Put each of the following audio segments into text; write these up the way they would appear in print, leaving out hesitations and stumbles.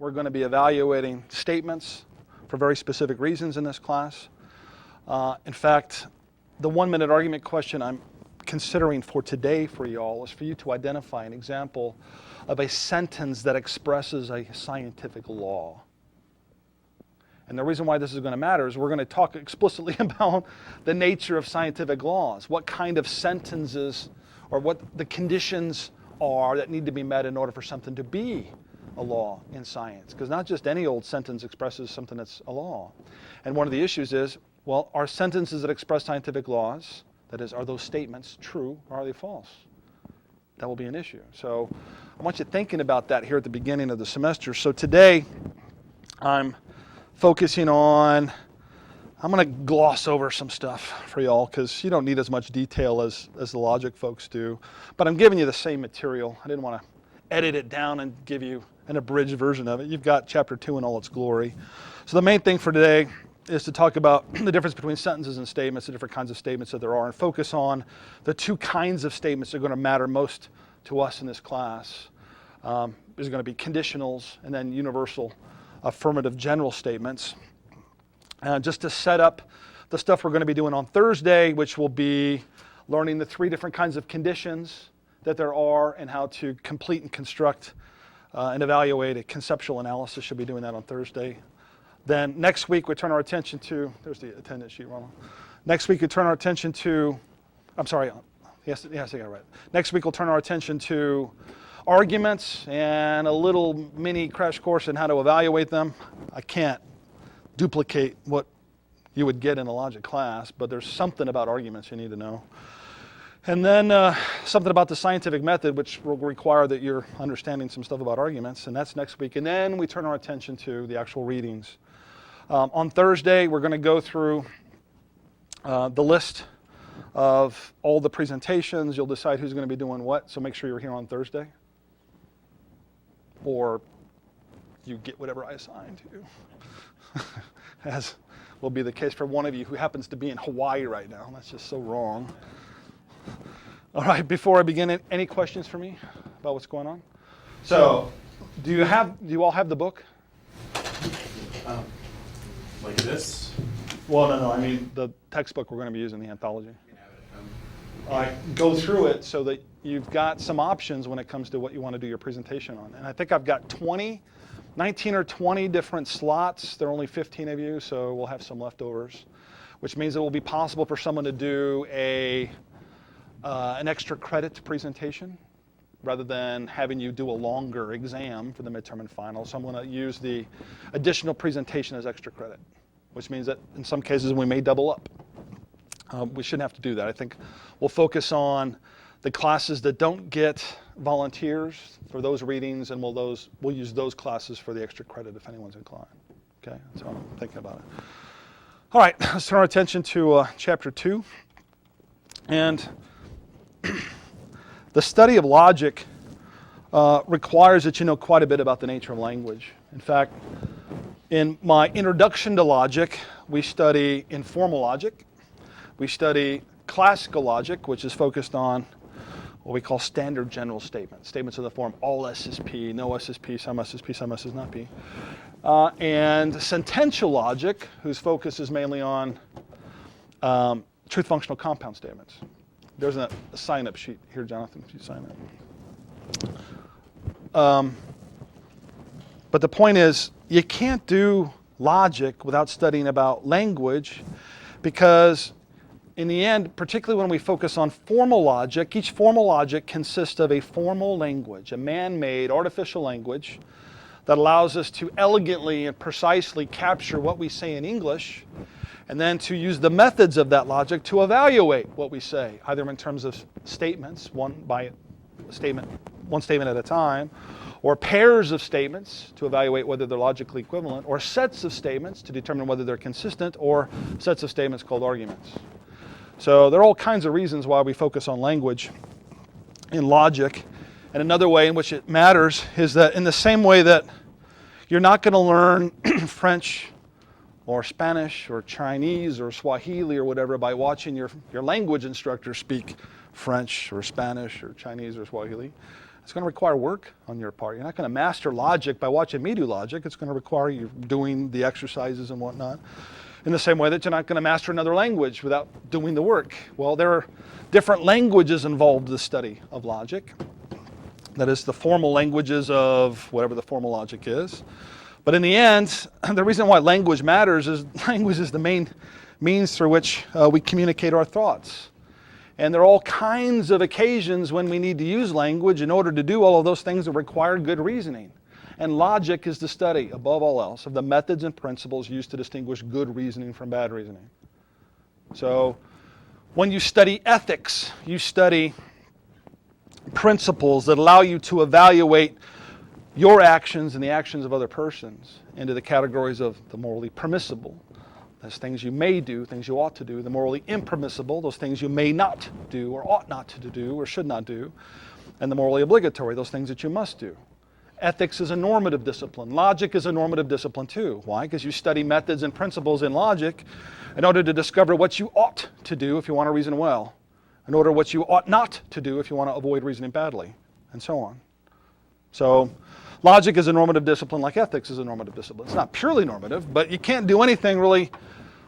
we're going to be evaluating statements for very specific reasons in this class. In fact, the 1-minute argument question I'm considering for today for y'all is for you to identify an example of a sentence that expresses a scientific law. And the reason why this is going to matter is we're going to talk explicitly about the nature of scientific laws, what kind of sentences or what the conditions are that need to be met in order for something to be a law in science. Because not just any old sentence expresses something that's a law. And one of the issues is, well, are sentences that express scientific laws, that is, are those statements true or are they false? That will be an issue. So I want you thinking about that here at the beginning of the semester. So today I'm focusing on, I'm going to gloss over some stuff for y'all because you don't need as much detail as the logic folks do. But I'm giving you the same material. I didn't want to edit it down and give you an abridged version of it. You've got chapter 2 in all its glory. So the main thing for today is to talk about the difference between sentences and statements, the different kinds of statements that there are, and focus on the two kinds of statements that are going to matter most to us in this class. There's going to be conditionals and then universal affirmative general statements. Just to set up the stuff we're going to be doing on Thursday, which will be learning the 3 different kinds of conditions that there are and how to complete and construct and evaluate a conceptual analysis. Should be doing that on Thursday. Then next week we turn our attention to, there's the attendance sheet, Ronald. Next week we turn our attention to, I'm sorry, yes, I got it right. Next week we'll turn our attention to arguments and a little mini crash course in how to evaluate them. I can't duplicate what you would get in a logic class, but there's something about arguments you need to know. And then something about the scientific method, which will require that you're understanding some stuff about arguments, and that's next week. And then we turn our attention to the actual readings. On Thursday, we're going to go through the list of all the presentations. You'll decide who's going to be doing what, so make sure you're here on Thursday. Or you get whatever I assign to you, as will be the case for one of you who happens to be in Hawaii right now. That's just so wrong. All right, before I begin, any questions for me about what's going on? So, do you all have the book? Like this? Well, no, I mean the textbook we're going to be using, the anthology. All right, go through it so that you've got some options when it comes to what you want to do your presentation on. And I think I've got 19 or 20 different slots. There are only 15 of you, so we'll have some leftovers, which means it will be possible for someone to do an extra credit presentation rather than having you do a longer exam for the midterm and final. So I'm going to use the additional presentation as extra credit, which means that in some cases we may double up. We shouldn't have to do that. I think we'll focus on the classes that don't get volunteers for those readings, and we'll use those classes for the extra credit if anyone's inclined. Okay, that's how I'm thinking about it. All right, let's turn our attention to chapter 2. And the study of logic requires that you know quite a bit about the nature of language. In fact, in my introduction to logic, we study informal logic. We study classical logic, which is focused on what we call standard general statements. Statements of the form all S is P, no S is P, some S is P, some S is not P. And sentential logic, whose focus is mainly on truth functional compound statements. There's a sign-up sheet here, Jonathan, if you sign it. But the point is, you can't do logic without studying about language, because in the end, particularly when we focus on formal logic, each formal logic consists of a formal language, a man-made artificial language that allows us to elegantly and precisely capture what we say in English, and then to use the methods of that logic to evaluate what we say, either in terms of statements, one statement at a time, or pairs of statements to evaluate whether they're logically equivalent, or sets of statements to determine whether they're consistent, or sets of statements called arguments. So there are all kinds of reasons why we focus on language in logic. And another way in which it matters is that in the same way that you're not going to learn French or Spanish or Chinese or Swahili or whatever by watching your language instructor speak French or Spanish or Chinese or Swahili. It's going to require work on your part. You're not going to master logic by watching me do logic. It's going to require you doing the exercises and whatnot. In the same way that you're not going to master another language without doing the work. Well, there are different languages involved in the study of logic. That is the formal languages of whatever the formal logic is. But in the end, the reason why language matters is language is the main means through which we communicate our thoughts. And there are all kinds of occasions when we need to use language in order to do all of those things that require good reasoning. And logic is the study, above all else, of the methods and principles used to distinguish good reasoning from bad reasoning. So when you study ethics, you study principles that allow you to evaluate your actions and the actions of other persons into the categories of the morally permissible. Those things you may do, things you ought to do. The morally impermissible, those things you may not do or ought not to do or should not do. And the morally obligatory, those things that you must do. Ethics is a normative discipline. Logic is a normative discipline too. Why? Because you study methods and principles in logic in order to discover what you ought to do if you want to reason well, in order what you ought not to do if you want to avoid reasoning badly, and so on. So logic is a normative discipline like ethics is a normative discipline. It's not purely normative, but you can't do anything really,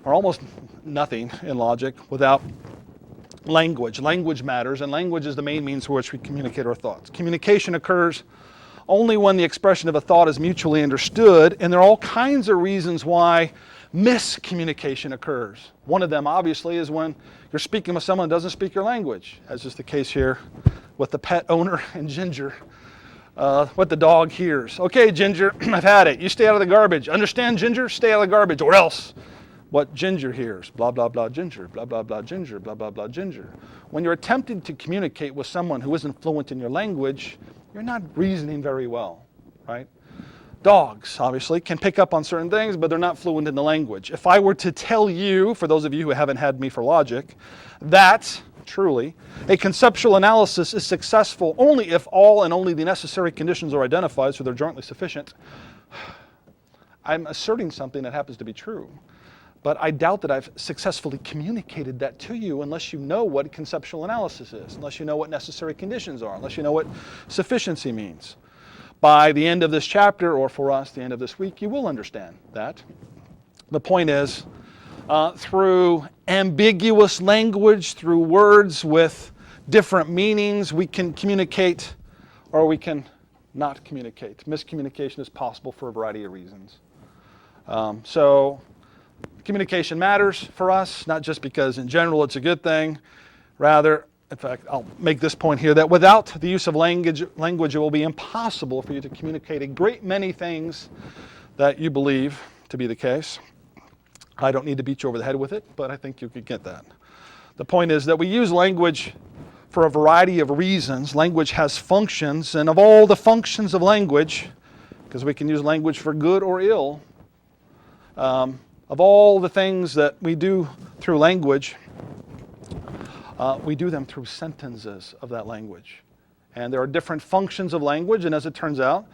or almost nothing in logic without language. Language matters, and language is the main means through which we communicate our thoughts. Communication occurs only when the expression of a thought is mutually understood, and there are all kinds of reasons why miscommunication occurs. One of them, obviously, is when you're speaking with someone who doesn't speak your language, as is the case here with the pet owner and Ginger. What the dog hears. Okay, Ginger, I've had it. You stay out of the garbage. Understand, Ginger? Stay out of the garbage, or else. What Ginger hears. Blah, blah, blah, Ginger. Blah, blah, blah, Ginger. Blah, blah, blah, Ginger. When you're attempting to communicate with someone who isn't fluent in your language, you're not reasoning very well, right? Dogs, obviously, can pick up on certain things, but they're not fluent in the language. If I were to tell you, for those of you who haven't had me for logic, that, truly, a conceptual analysis is successful only if all and only the necessary conditions are identified so they're jointly sufficient, I'm asserting something that happens to be true. But I doubt that I've successfully communicated that to you unless you know what conceptual analysis is, unless you know what necessary conditions are, unless you know what sufficiency means. By the end of this chapter, or for us, the end of this week, you will understand that. The point is, through ambiguous language, through words with different meanings, we can communicate or we can not communicate. Miscommunication is possible for a variety of reasons. So communication matters for us, not just because in general it's a good thing. Rather, in fact, I'll make this point here, that without the use of language, it will be impossible for you to communicate a great many things that you believe to be the case. I don't need to beat you over the head with it, but I think you could get that. The point is that we use language for a variety of reasons. Language has functions, and of all the functions of language, because we can use language for good or ill, of all the things that we do through language, we do them through sentences of that language. And there are different functions of language, and as it turns out,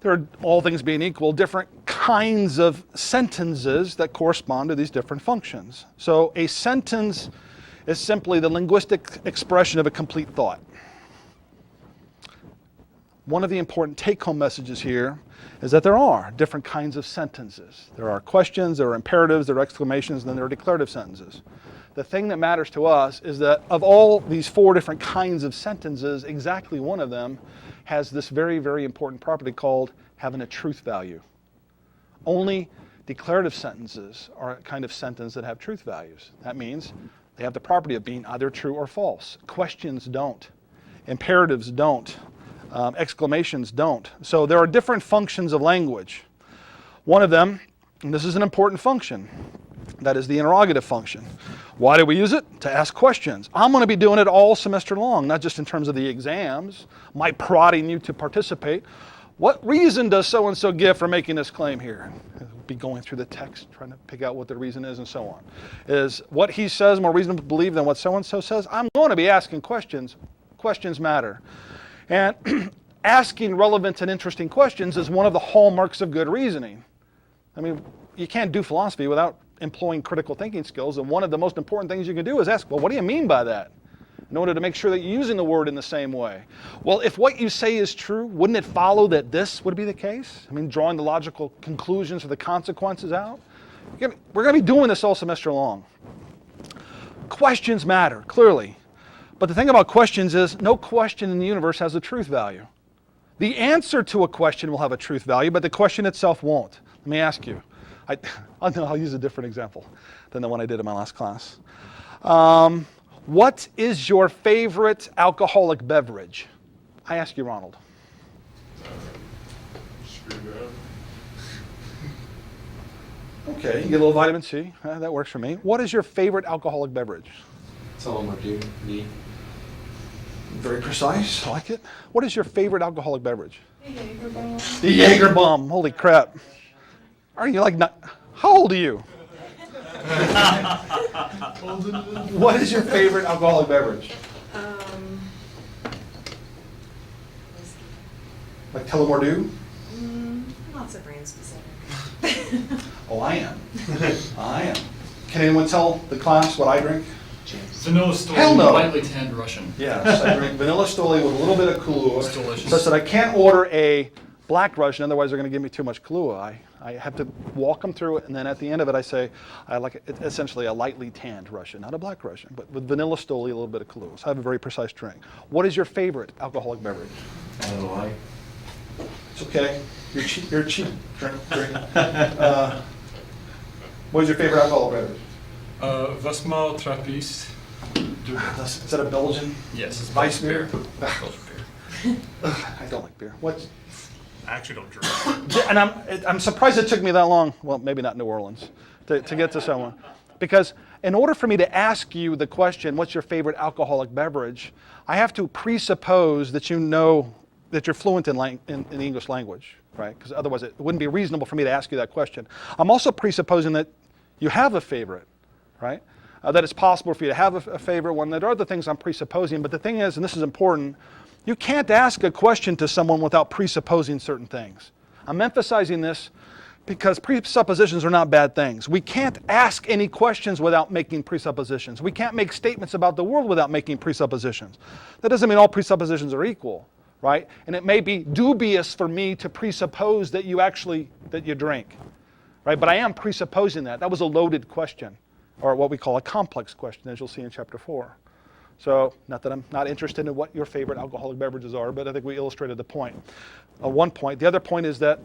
there are, all things being equal, different kinds of sentences that correspond to these different functions. So a sentence is simply the linguistic expression of a complete thought. One of the important take-home messages here is that there are different kinds of sentences. There are questions, there are imperatives, there are exclamations, and then there are declarative sentences. The thing that matters to us is that of all these four different kinds of sentences, exactly one of them has this very, very important property called having a truth value. Only declarative sentences are a kind of sentence that have truth values. That means they have the property of being either true or false. Questions don't. Imperatives don't. Exclamations don't. So there are different functions of language. One of them, and this is an important function, that is the interrogative function. Why do we use it? To ask questions. I'm going to be doing it all semester long, not just in terms of the exams, my prodding you to participate. What reason does so-and-so give for making this claim here? We'll be going through the text, trying to pick out what the reason is and so on. Is what he says more reasonable to believe than what so-and-so says? I'm going to be asking questions. Questions matter. And asking relevant and interesting questions is one of the hallmarks of good reasoning. I mean, you can't do philosophy without employing critical thinking skills, and one of the most important things you can do is ask, well, what do you mean by that? in order to make sure that you're using the word in the same way. Well, if what you say is true, wouldn't it follow that this would be the case? I mean, drawing the logical conclusions or the consequences out? We're going to be doing this all semester long. Questions matter, clearly. But the thing about questions is no question in the universe has a truth value. The answer to a question will have a truth value, but the question itself won't. Let me ask you. I'll use a different example than the one I did in my last class. What is your favorite alcoholic beverage? I ask you, Ronald. Screwdriver. Okay, you get a little vitamin C. That works for me. What is your favorite alcoholic beverage? Tullamore Dew. Very precise. I like it. What is your favorite alcoholic beverage? The Jaeger bomb. The Jaeger bomb. Holy crap. Are you like not? How old are you? What is your favorite alcoholic beverage? Whiskey. Like Tullamore Dew? Not so brand specific. Oh, I am. I am. Can anyone tell the class what I drink? Vanilla Stoli, Hell no. lightly tanned Russian. Yes, I drink vanilla Stoli with a little bit of Kahlua. It's delicious. Such that I can't order a black Russian, otherwise they're going to give me too much Kahlua. I have to walk them through it, and then at the end of it I say, I like it, essentially a lightly tanned Russian, not a black Russian, but with vanilla Stoli, a little bit of Kahlua. So I have a very precise drink. What is your favorite alcoholic beverage? I don't know why. It's okay. You're cheap. You're cheap. Drink. What is your favorite alcoholic beverage? Wasmaal Trappist. Is that a Belgian? Yes, it's Vice Belgian beer? Belgian beer. I don't like beer. What's I actually don't drink. And I'm surprised it took me that long. Well, maybe not New Orleans to get to someone, because in order for me to ask you the question, "What's your favorite alcoholic beverage?" I have to presuppose that you know that you're fluent in the English language, right? Because otherwise it wouldn't be reasonable for me to ask you that question. I'm also presupposing that you have a favorite, right? That it's possible for you to have a favorite one. That are the things I'm presupposing. But the thing is, and this is important, you can't ask a question to someone without presupposing certain things. I'm emphasizing this because presuppositions are not bad things. We can't ask any questions without making presuppositions. We can't make statements about the world without making presuppositions. That doesn't mean all presuppositions are equal, right? And it may be dubious for me to presuppose that you drink, right? But I am presupposing that. That was a loaded question, or what we call a complex question, as you'll see in chapter 4. So, not that I'm not interested in what your favorite alcoholic beverages are, but I think we illustrated the point. One point. The other point is that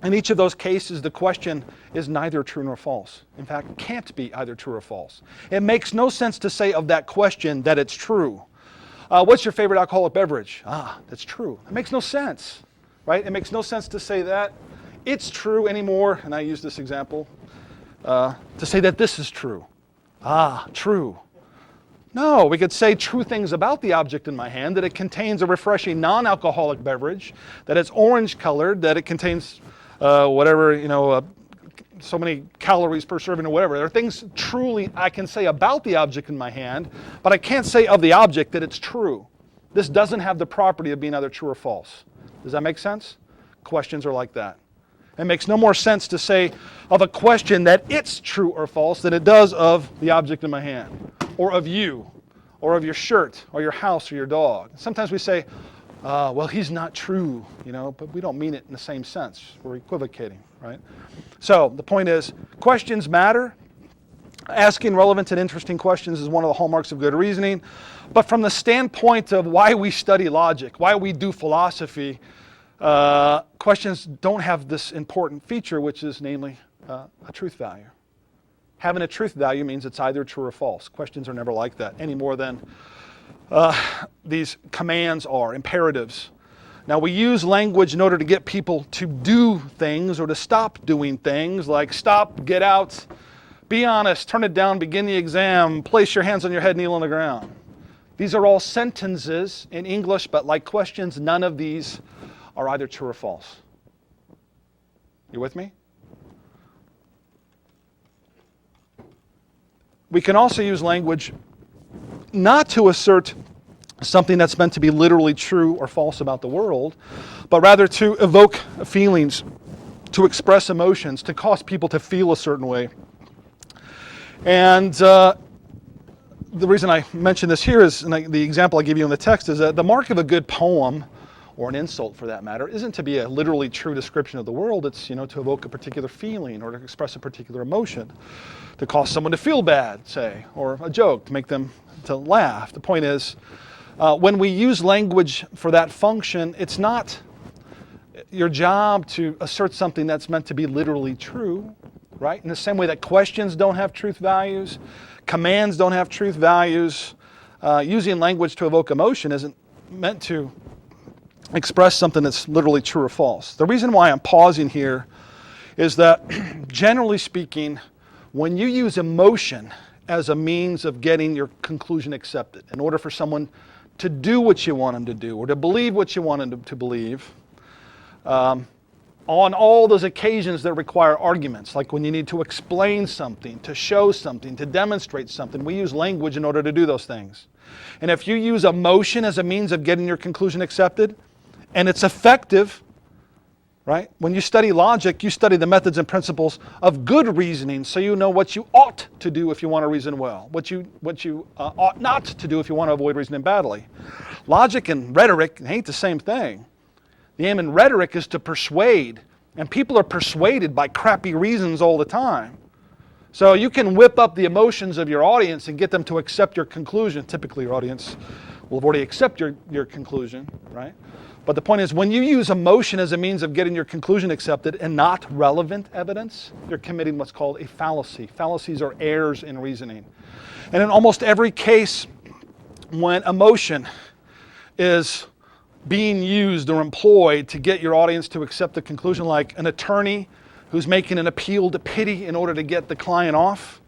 in each of those cases, the question is neither true nor false. In fact, it can't be either true or false. It makes no sense to say of that question that it's true. What's your favorite alcoholic beverage? That's true. It makes no sense, right? It makes no sense to say that it's true anymore, and I use this example, to say that this is true. True. No, we could say true things about the object in my hand, that it contains a refreshing non-alcoholic beverage, that it's orange colored, that it contains so many calories per serving or whatever. There are things truly I can say about the object in my hand, but I can't say of the object that it's true. This doesn't have the property of being either true or false. Does that make sense? Questions are like that. It makes no more sense to say of a question that it's true or false than it does of the object in my hand, or of you, or of your shirt, or your house, or your dog. Sometimes we say, well, he's not true, but we don't mean it in the same sense. We're equivocating, right? So the point is, questions matter. Asking relevant and interesting questions is one of the hallmarks of good reasoning. But from the standpoint of why we study logic, why we do philosophy, questions don't have this important feature, which is namely a truth value. Having a truth value means it's either true or false. Questions are never like that, any more than these commands are, imperatives. Now, we use language in order to get people to do things or to stop doing things, like stop, get out, be honest, turn it down, begin the exam, place your hands on your head, kneel on the ground. These are all sentences in English, but like questions, none of these are either true or false. You with me? We can also use language not to assert something that's meant to be literally true or false about the world, but rather to evoke feelings, to express emotions, to cause people to feel a certain way. And the reason I mention this here is, and the example I give you in the text is that the mark of a good poem, or an insult for that matter, isn't to be a literally true description of the world. It's, to evoke a particular feeling or to express a particular emotion, to cause someone to feel bad, say, or a joke to make them to laugh. The point is, when we use language for that function, it's not your job to assert something that's meant to be literally true, right? In the same way that questions don't have truth values, commands don't have truth values, using language to evoke emotion isn't meant to express something that's literally true or false. The reason why I'm pausing here is that, generally speaking, when you use emotion as a means of getting your conclusion accepted, in order for someone to do what you want them to do or to believe what you want them to believe, on all those occasions that require arguments, like when you need to explain something, to show something, to demonstrate something, we use language in order to do those things. And if you use emotion as a means of getting your conclusion accepted, and it's effective, right? When you study logic, you study the methods and principles of good reasoning, so you know what you ought to do if you want to reason well, what you ought not to do if you want to avoid reasoning badly. Logic and rhetoric ain't the same thing. The aim in rhetoric is to persuade, and people are persuaded by crappy reasons all the time. So you can whip up the emotions of your audience and get them to accept your conclusion. Typically your audience will have already accepted your conclusion, right? But the point is, when you use emotion as a means of getting your conclusion accepted and not relevant evidence, you're committing what's called a fallacy. Fallacies are errors in reasoning. And in almost every case, when emotion is being used or employed to get your audience to accept the conclusion, like an attorney who's making an appeal to pity in order to get the client off,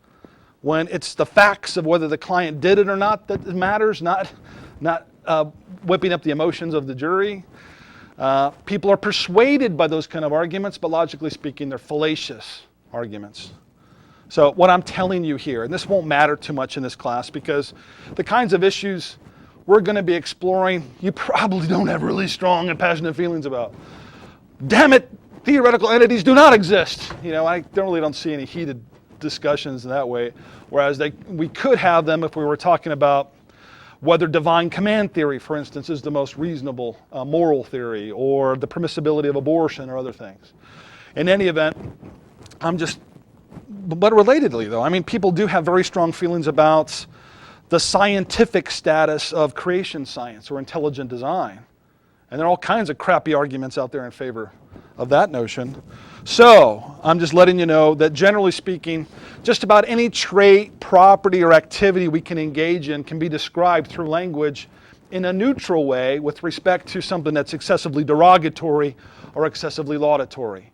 when it's the facts of whether the client did it or not that matters, not whipping up the emotions of the jury. People are persuaded by those kind of arguments, but logically speaking, they're fallacious arguments. So what I'm telling you here, and this won't matter too much in this class because the kinds of issues we're going to be exploring, you probably don't have really strong and passionate feelings about. Damn it, theoretical entities do not exist. I really don't see any heated discussions in that way, whereas we could have them if we were talking about whether divine command theory, for instance, is the most reasonable moral theory, or the permissibility of abortion or other things. In any event, but relatedly though, people do have very strong feelings about the scientific status of creation science or intelligent design. And there are all kinds of crappy arguments out there in favor of that notion. So I'm just letting you know that generally speaking, just about any trait, property, or activity we can engage in can be described through language in a neutral way with respect to something that's excessively derogatory or excessively laudatory.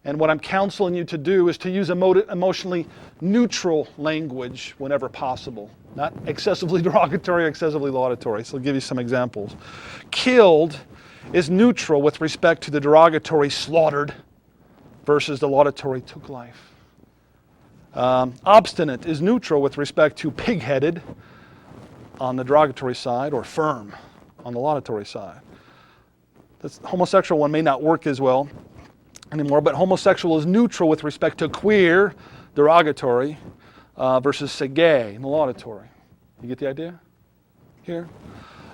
And what I'm counseling you to do is to use emotionally neutral language whenever possible. Not excessively derogatory or excessively laudatory. So I'll give you some examples. Killed is neutral with respect to the derogatory slaughtered versus the laudatory took life. Obstinate is neutral with respect to pig-headed on the derogatory side, or firm on the laudatory side. The homosexual one may not work as well anymore, but homosexual is neutral with respect to queer, derogatory, versus say gay, in the laudatory. You get the idea here?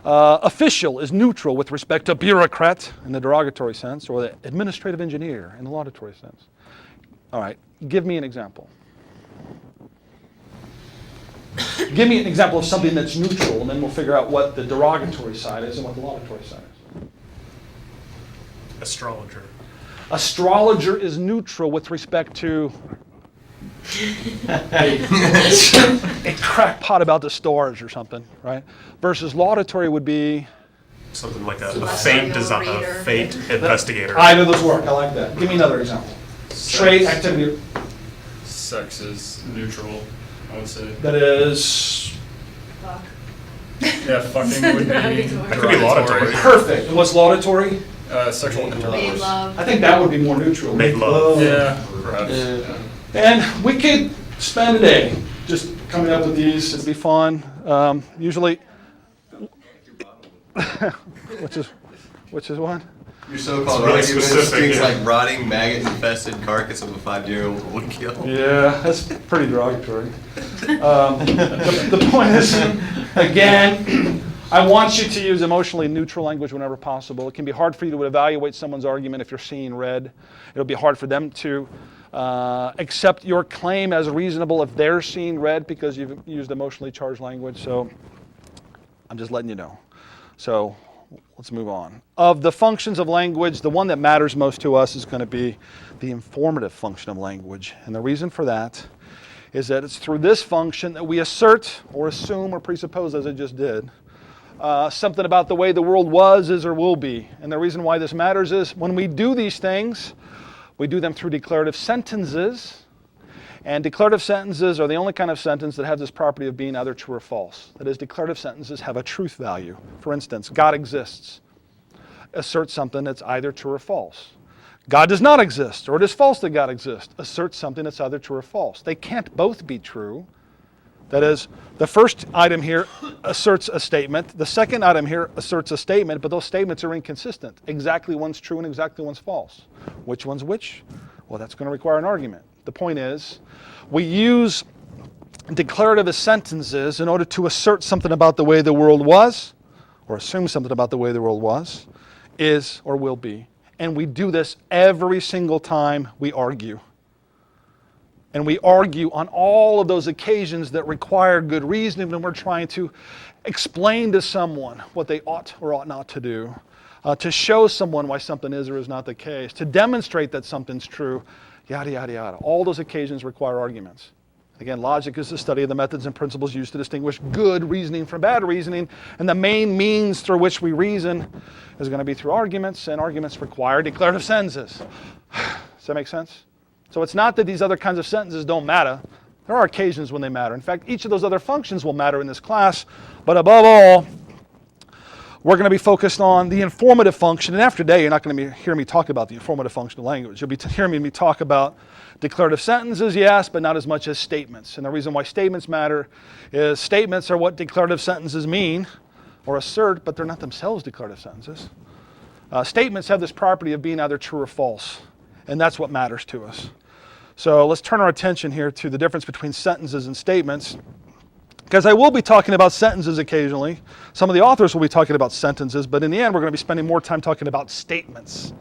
Official is neutral with respect to bureaucrat in the derogatory sense, or the administrative engineer in the laudatory sense. All right, give me an example. Give me an example of something that's neutral, and then we'll figure out what the derogatory side is and what the laudatory side is. Astrologer. Astrologer is neutral with respect to a crackpot about the stars or something, right? Versus laudatory would be Something like a Celestial fate design, a reader. fate investigator. I know those work. I like that. Give me another example. Trait, activity. Sex is neutral, I would say. That is Fuck. Yeah, fucking would be. That could be Derogatory. laudatory. perfect. And what's laudatory? Sexual Made intercourse. love. I think that would be more neutral. Make love. Yeah. Yeah, perhaps. Yeah. And we could spend a day just coming up with these. It'd be fun. Usually, which is what? Your so-called really argument specific, things yeah. like rotting, maggot-infested carcass of a 5-year-old would kill. Yeah, that's pretty derogatory. The point is, again, I want you to use emotionally neutral language whenever possible. It can be hard for you to evaluate someone's argument if you're seeing red. It'll be hard for them to accept your claim as reasonable if they're seeing red because you've used emotionally charged language. So I'm just letting you know. So let's move on. Of the functions of language, the one that matters most to us is going to be the informative function of language. And the reason for that is that it's through this function that we assert or assume or presuppose, as I just did, something about the way the world was, is, or will be. And the reason why this matters is when we do these things, we do them through declarative sentences. And declarative sentences are the only kind of sentence that has this property of being either true or false. That is, declarative sentences have a truth value. For instance, God exists. Assert something that's either true or false. God does not exist, or it is false that God exists. Assert something that's either true or false. They can't both be true. That is, the first item here asserts a statement. The second item here asserts a statement, but those statements are inconsistent. Exactly one's true and exactly one's false. Which one's which? Well, that's going to require an argument. The point is, we use declarative sentences in order to assert something about the way the world was, or assume something about the way the world was, is, or will be. And we do this every single time we argue. And we argue on all of those occasions that require good reasoning when we're trying to explain to someone what they ought or ought not to do, to show someone why something is or is not the case, to demonstrate that something's true, yada, yada, yada. All those occasions require arguments. Again, logic is the study of the methods and principles used to distinguish good reasoning from bad reasoning, and the main means through which we reason is going to be through arguments, and arguments require declarative sentences. Does that make sense? So it's not that these other kinds of sentences don't matter. There are occasions when they matter. In fact, each of those other functions will matter in this class, but above all, we're going to be focused on the informative function. And after today, you're not going to hear me talk about the informative function of language. You'll be hearing me talk about declarative sentences, yes, but not as much as statements. And the reason why statements matter is statements are what declarative sentences mean or assert, but they're not themselves declarative sentences. Statements have this property of being either true or false, and that's what matters to us. So let's turn our attention here to the difference between sentences and statements, because I will be talking about sentences occasionally. Some of the authors will be talking about sentences, but in the end, we're going to be spending more time talking about statements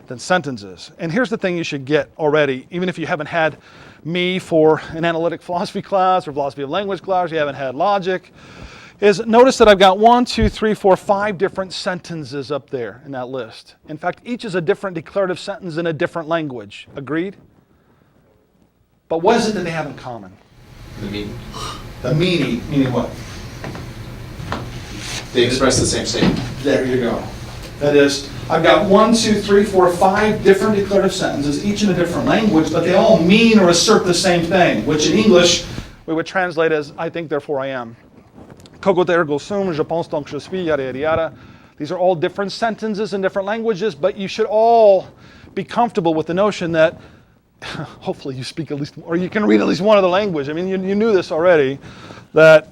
than sentences. And here's the thing you should get already, even if you haven't had me for an analytic philosophy class or philosophy of language class, you haven't had logic, is notice that I've got 1, 2, 3, 4, 5 different sentences up there in that list. In fact, each is a different declarative sentence in a different language. Agreed? But what is it that they have in common? The meaning. The meaning what? They express the same statement. There you go. That is, I've got 1, 2, 3, 4, 5 different declarative sentences, each in a different language, but they all mean or assert the same thing, which in English we would translate as I think, therefore I am. Cogot ergo sum, je pense donc je suis, yada, yada, yada. These are all different sentences in different languages, but you should all be comfortable with the notion that hopefully you speak at least, or you can read at least one other language. I mean, you knew this already, that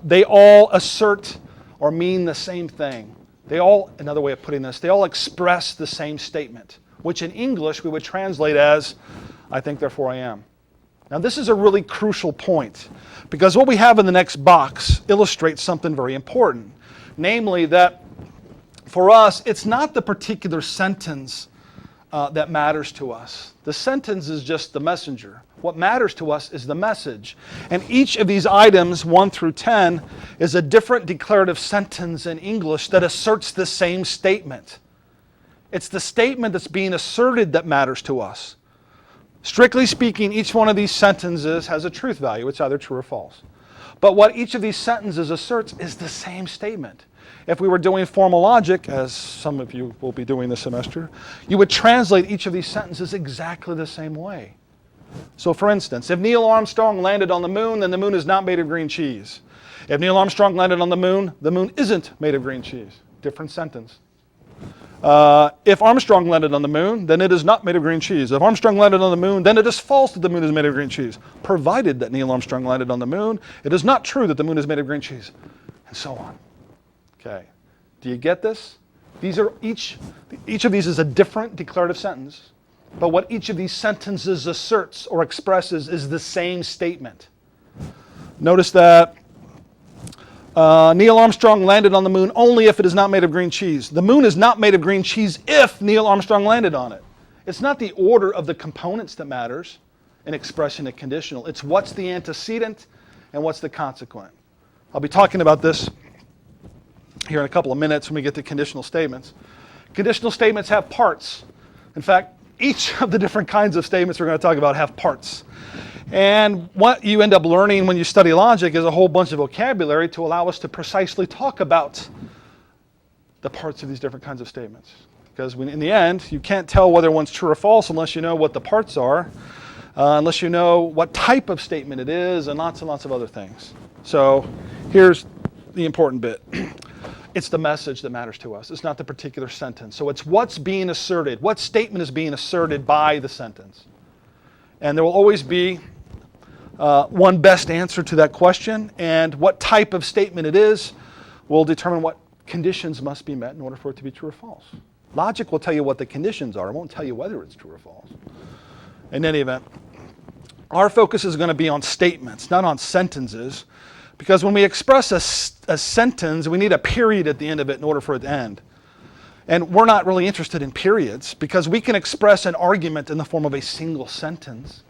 they all assert or mean the same thing. They all, another way of putting this, they all express the same statement, which in English we would translate as, I think, therefore I am. Now this is a really crucial point, because what we have in the next box illustrates something very important. Namely that for us, it's not the particular sentence that matters to us. The sentence is just the messenger. What matters to us is the message. And each of these items, 1 through 10, is a different declarative sentence in English that asserts the same statement. It's the statement that's being asserted that matters to us. Strictly speaking, each one of these sentences has a truth value. It's either true or false. But what each of these sentences asserts is the same statement. If we were doing formal logic, as some of you will be doing this semester, you would translate each of these sentences exactly the same way. So for instance, if Neil Armstrong landed on the moon, then the moon is not made of green cheese. If Neil Armstrong landed on the moon isn't made of green cheese. Different sentence. If Armstrong landed on the moon, then it is not made of green cheese. If Armstrong landed on the moon, then it is false that the moon is made of green cheese. Provided that Neil Armstrong landed on the moon, it is not true that the moon is made of green cheese. And so on. Okay. Do you get this? These are each of these is a different declarative sentence, but what each of these sentences asserts or expresses is the same statement. Notice that Neil Armstrong landed on the moon only if it is not made of green cheese. The moon is not made of green cheese if Neil Armstrong landed on it. It's not the order of the components that matters in expressing a conditional. It's what's the antecedent and what's the consequent. I'll be talking about this here in a couple of minutes when we get to conditional statements. Conditional statements have parts. In fact, each of the different kinds of statements we're going to talk about have parts. And what you end up learning when you study logic is a whole bunch of vocabulary to allow us to precisely talk about the parts of these different kinds of statements. Because in the end, you can't tell whether one's true or false unless you know what the parts are, unless you know what type of statement it is, and lots of other things. So here's the important bit. It's the message that matters to us. It's not the particular sentence. So it's what's being asserted. What statement is being asserted by the sentence? And there will always be one best answer to that question, and what type of statement it is will determine what conditions must be met in order for it to be true or false. Logic will tell you what the conditions are. It won't tell you whether it's true or false. In any event, our focus is going to be on statements, not on sentences, because when we express a sentence, we need a period at the end of it in order for it to end. And we're not really interested in periods, because we can express an argument in the form of a single sentence.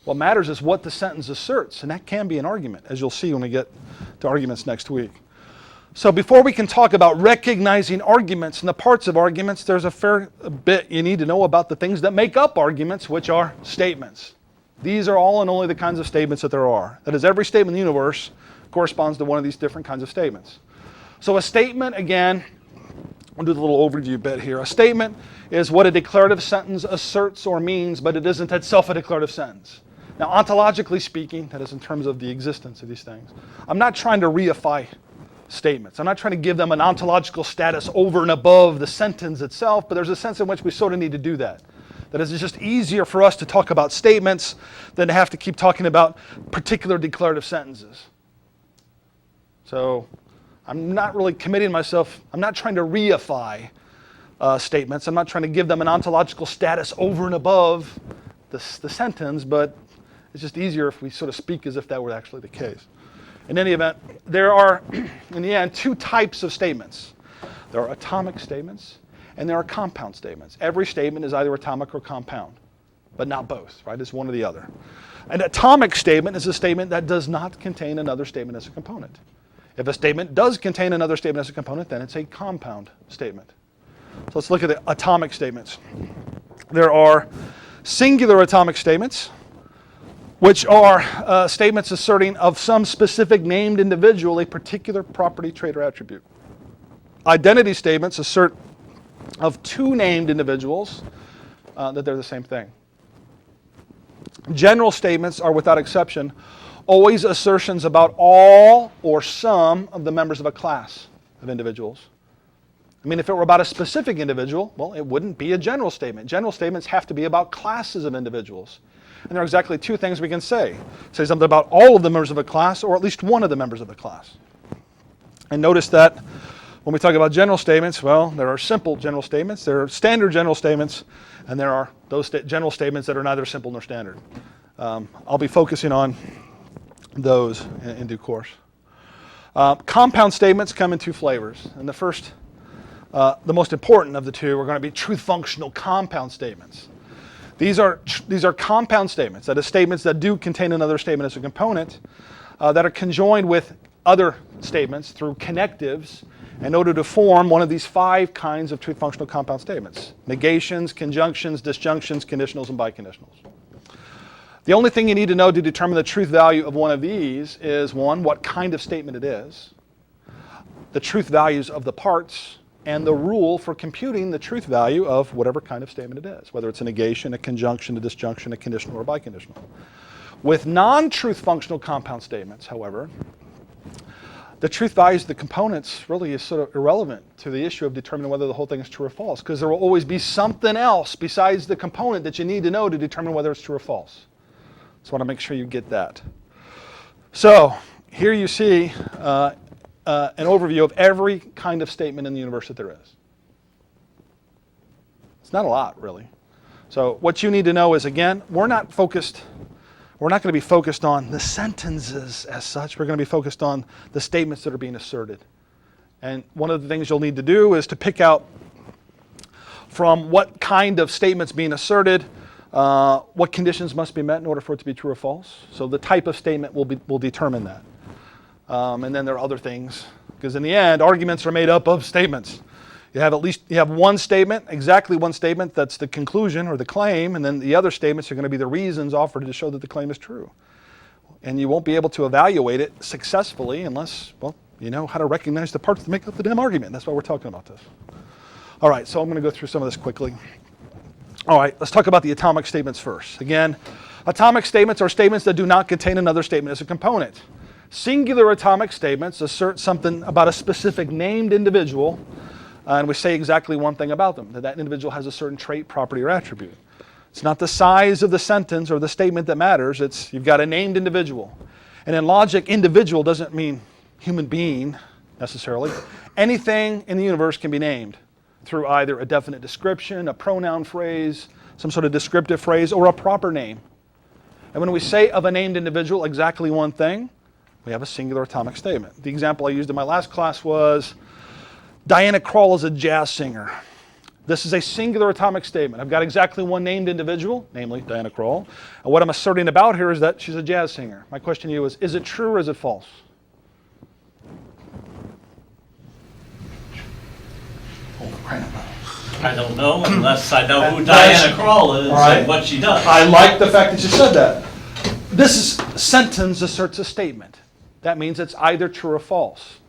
What matters is what the sentence asserts, and that can be an argument, as you'll see when we get to arguments next week. So before we can talk about recognizing arguments and the parts of arguments, there's a fair bit you need to know about the things that make up arguments, which are statements. These are all and only the kinds of statements that there are. That is, every statement in the universe corresponds to one of these different kinds of statements. So a statement, again, I'll do the little overview bit here. A statement is what a declarative sentence asserts or means, but it isn't itself a declarative sentence. Now, ontologically speaking, that is in terms of the existence of these things, I'm not trying to reify statements. I'm not trying to give them an ontological status over and above the sentence itself, but there's a sense in which we sort of need to do that. That is, it's just easier for us to talk about statements than to have to keep talking about particular declarative sentences. So I'm not really committing myself, I'm not trying to reify statements. I'm not trying to give them an ontological status over and above the sentence, but it's just easier if we sort of speak as if that were actually the case. In any event, there are, in the end, two types of statements. There are atomic statements and there are compound statements. Every statement is either atomic or compound, but not both, right? It's one or the other. An atomic statement is a statement that does not contain another statement as a component. If a statement does contain another statement as a component, then it's a compound statement. So let's look at the atomic statements. There are singular atomic statements, which are statements asserting of some specific named individual a particular property, trait, or attribute. Identity statements assert of two named individuals that they're the same thing. General statements are, without exception, always assertions about all or some of the members of a class of individuals. I mean, if it were about a specific individual, well, it wouldn't be a general statement. General statements have to be about classes of individuals. And there are exactly two things we can say. Say something about all of the members of a class, or at least one of the members of a class. And notice that when we talk about general statements, well, there are simple general statements, there are standard general statements, and there are those general statements that are neither simple nor standard. I'll be focusing on those in due course. Compound statements come in two flavors. And the first, the most important of the two, are going to be truth-functional compound statements. These are compound statements, that is, statements that do contain another statement as a component, that are conjoined with other statements through connectives in order to form one of these five kinds of truth-functional compound statements: negations, conjunctions, disjunctions, conditionals, and biconditionals. The only thing you need to know to determine the truth value of one of these is, one, what kind of statement it is, the truth values of the parts, and the rule for computing the truth value of whatever kind of statement it is, whether it's a negation, a conjunction, a disjunction, a conditional, or a biconditional. With non-truth functional compound statements, however, the truth values of the components really is sort of irrelevant to the issue of determining whether the whole thing is true or false, because there will always be something else besides the component that you need to know to determine whether it's true or false. So I want to make sure you get that. So here you see an overview of every kind of statement in the universe that there is. It's not a lot, really. So what you need to know is, again, we're not focused We're not going to be focused on the sentences as such. We're going to be focused on the statements that are being asserted. And one of the things you'll need to do is to pick out from what kind of statements being asserted, what conditions must be met in order for it to be true or false. So the type of statement will determine that. And then there are other things, because in the end, arguments are made up of statements. You have one statement, exactly one statement that's the conclusion or the claim, and then the other statements are going to be the reasons offered to show that the claim is true. And you won't be able to evaluate it successfully unless, well, you know how to recognize the parts that make up the damn argument. That's why we're talking about this. All right, so I'm going to go through some of this quickly. All right, let's talk about the atomic statements first. Again, atomic statements are statements that do not contain another statement as a component. Singular atomic statements assert something about a specific named individual, and we say exactly one thing about them, that individual has a certain trait, property, or attribute. It's not the size of the sentence or the statement that matters. It's you've got a named individual. And in logic, individual doesn't mean human being necessarily. Anything in the universe can be named through either a definite description, a pronoun phrase, some sort of descriptive phrase, or a proper name. And when we say of a named individual exactly one thing, we have a singular atomic statement. The example I used in my last class was Diana Krall is a jazz singer. This is a singular atomic statement. I've got exactly one named individual, namely Diana Krall. And what I'm asserting about her is that she's a jazz singer. My question to you is it true or is it false? I don't know unless I know who Diana Krall is and what she does. I like the fact that you said that. This sentence asserts a statement. That means it's either true or false.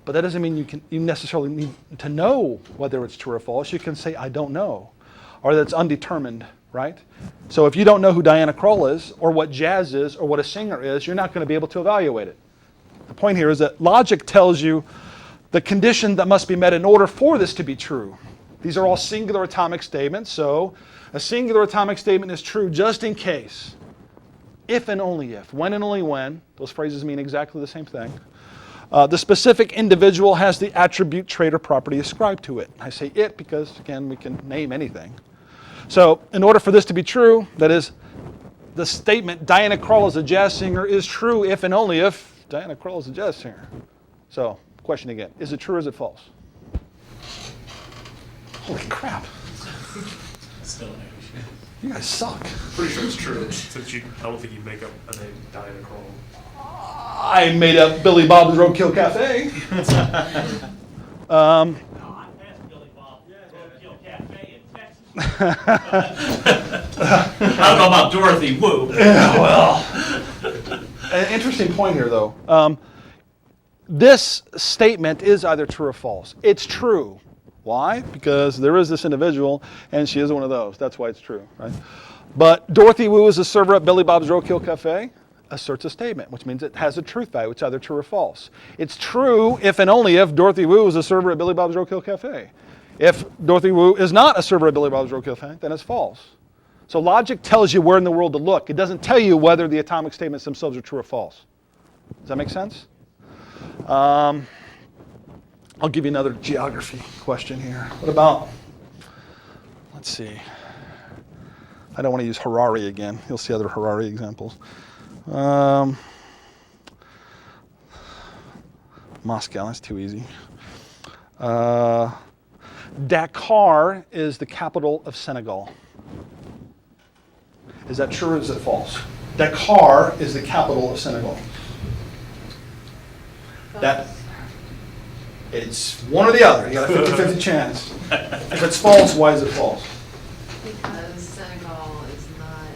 But that doesn't mean you necessarily need to know whether it's true or false. You can say, I don't know, or that it's undetermined, right? So if you don't know who Diana Krall is, or what jazz is, or what a singer is, you're not going to be able to evaluate it. The point here is that logic tells you the condition that must be met in order for this to be true. These are all singular atomic statements, so a singular atomic statement is true just in case. If and only if. When and only when. Those phrases mean exactly the same thing. The specific individual has the attribute, trait, or property ascribed to it. I say it because, again, we can name anything. So in order for this to be true, that is, the statement Diana Krall is a jazz singer is true if and only if Diana Krall is a jazz singer. So, question again, is it true or is it false? Holy crap. Still an issue. You guys suck. Pretty sure it's true. Since I don't think you make up a name, Diana Krall. I made up Billy Bob's Roadkill Cafe. No, I passed Billy Bob's Roadkill Cafe in Texas. I don't know about Dorothy Wu. Yeah, well. An interesting point here, though. This statement is either true or false. It's true. Why? Because there is this individual, and she is one of those. That's why it's true, right? But Dorothy Wu is a server at Billy Bob's Roadkill Cafe. Asserts a statement, which means it has a truth value. It's either true or false. It's true if and only if Dorothy Wu is a server at Billy Bob's Roadkill Cafe. If Dorothy Wu is not a server at Billy Bob's Roadkill Cafe, then it's false. So logic tells you where in the world to look. It doesn't tell you whether the atomic statements themselves are true or false. Does that make sense? I'll give you another geography question here. What about, let's see. I don't want to use Harari again. You'll see other Harari examples. Moscow, that's too easy. Dakar is the capital of Senegal. Is that true or is it false? Dakar is the capital of Senegal. That it's one or the other. You got a 50-50 chance. If it's false, why is it false? Because Senegal is not,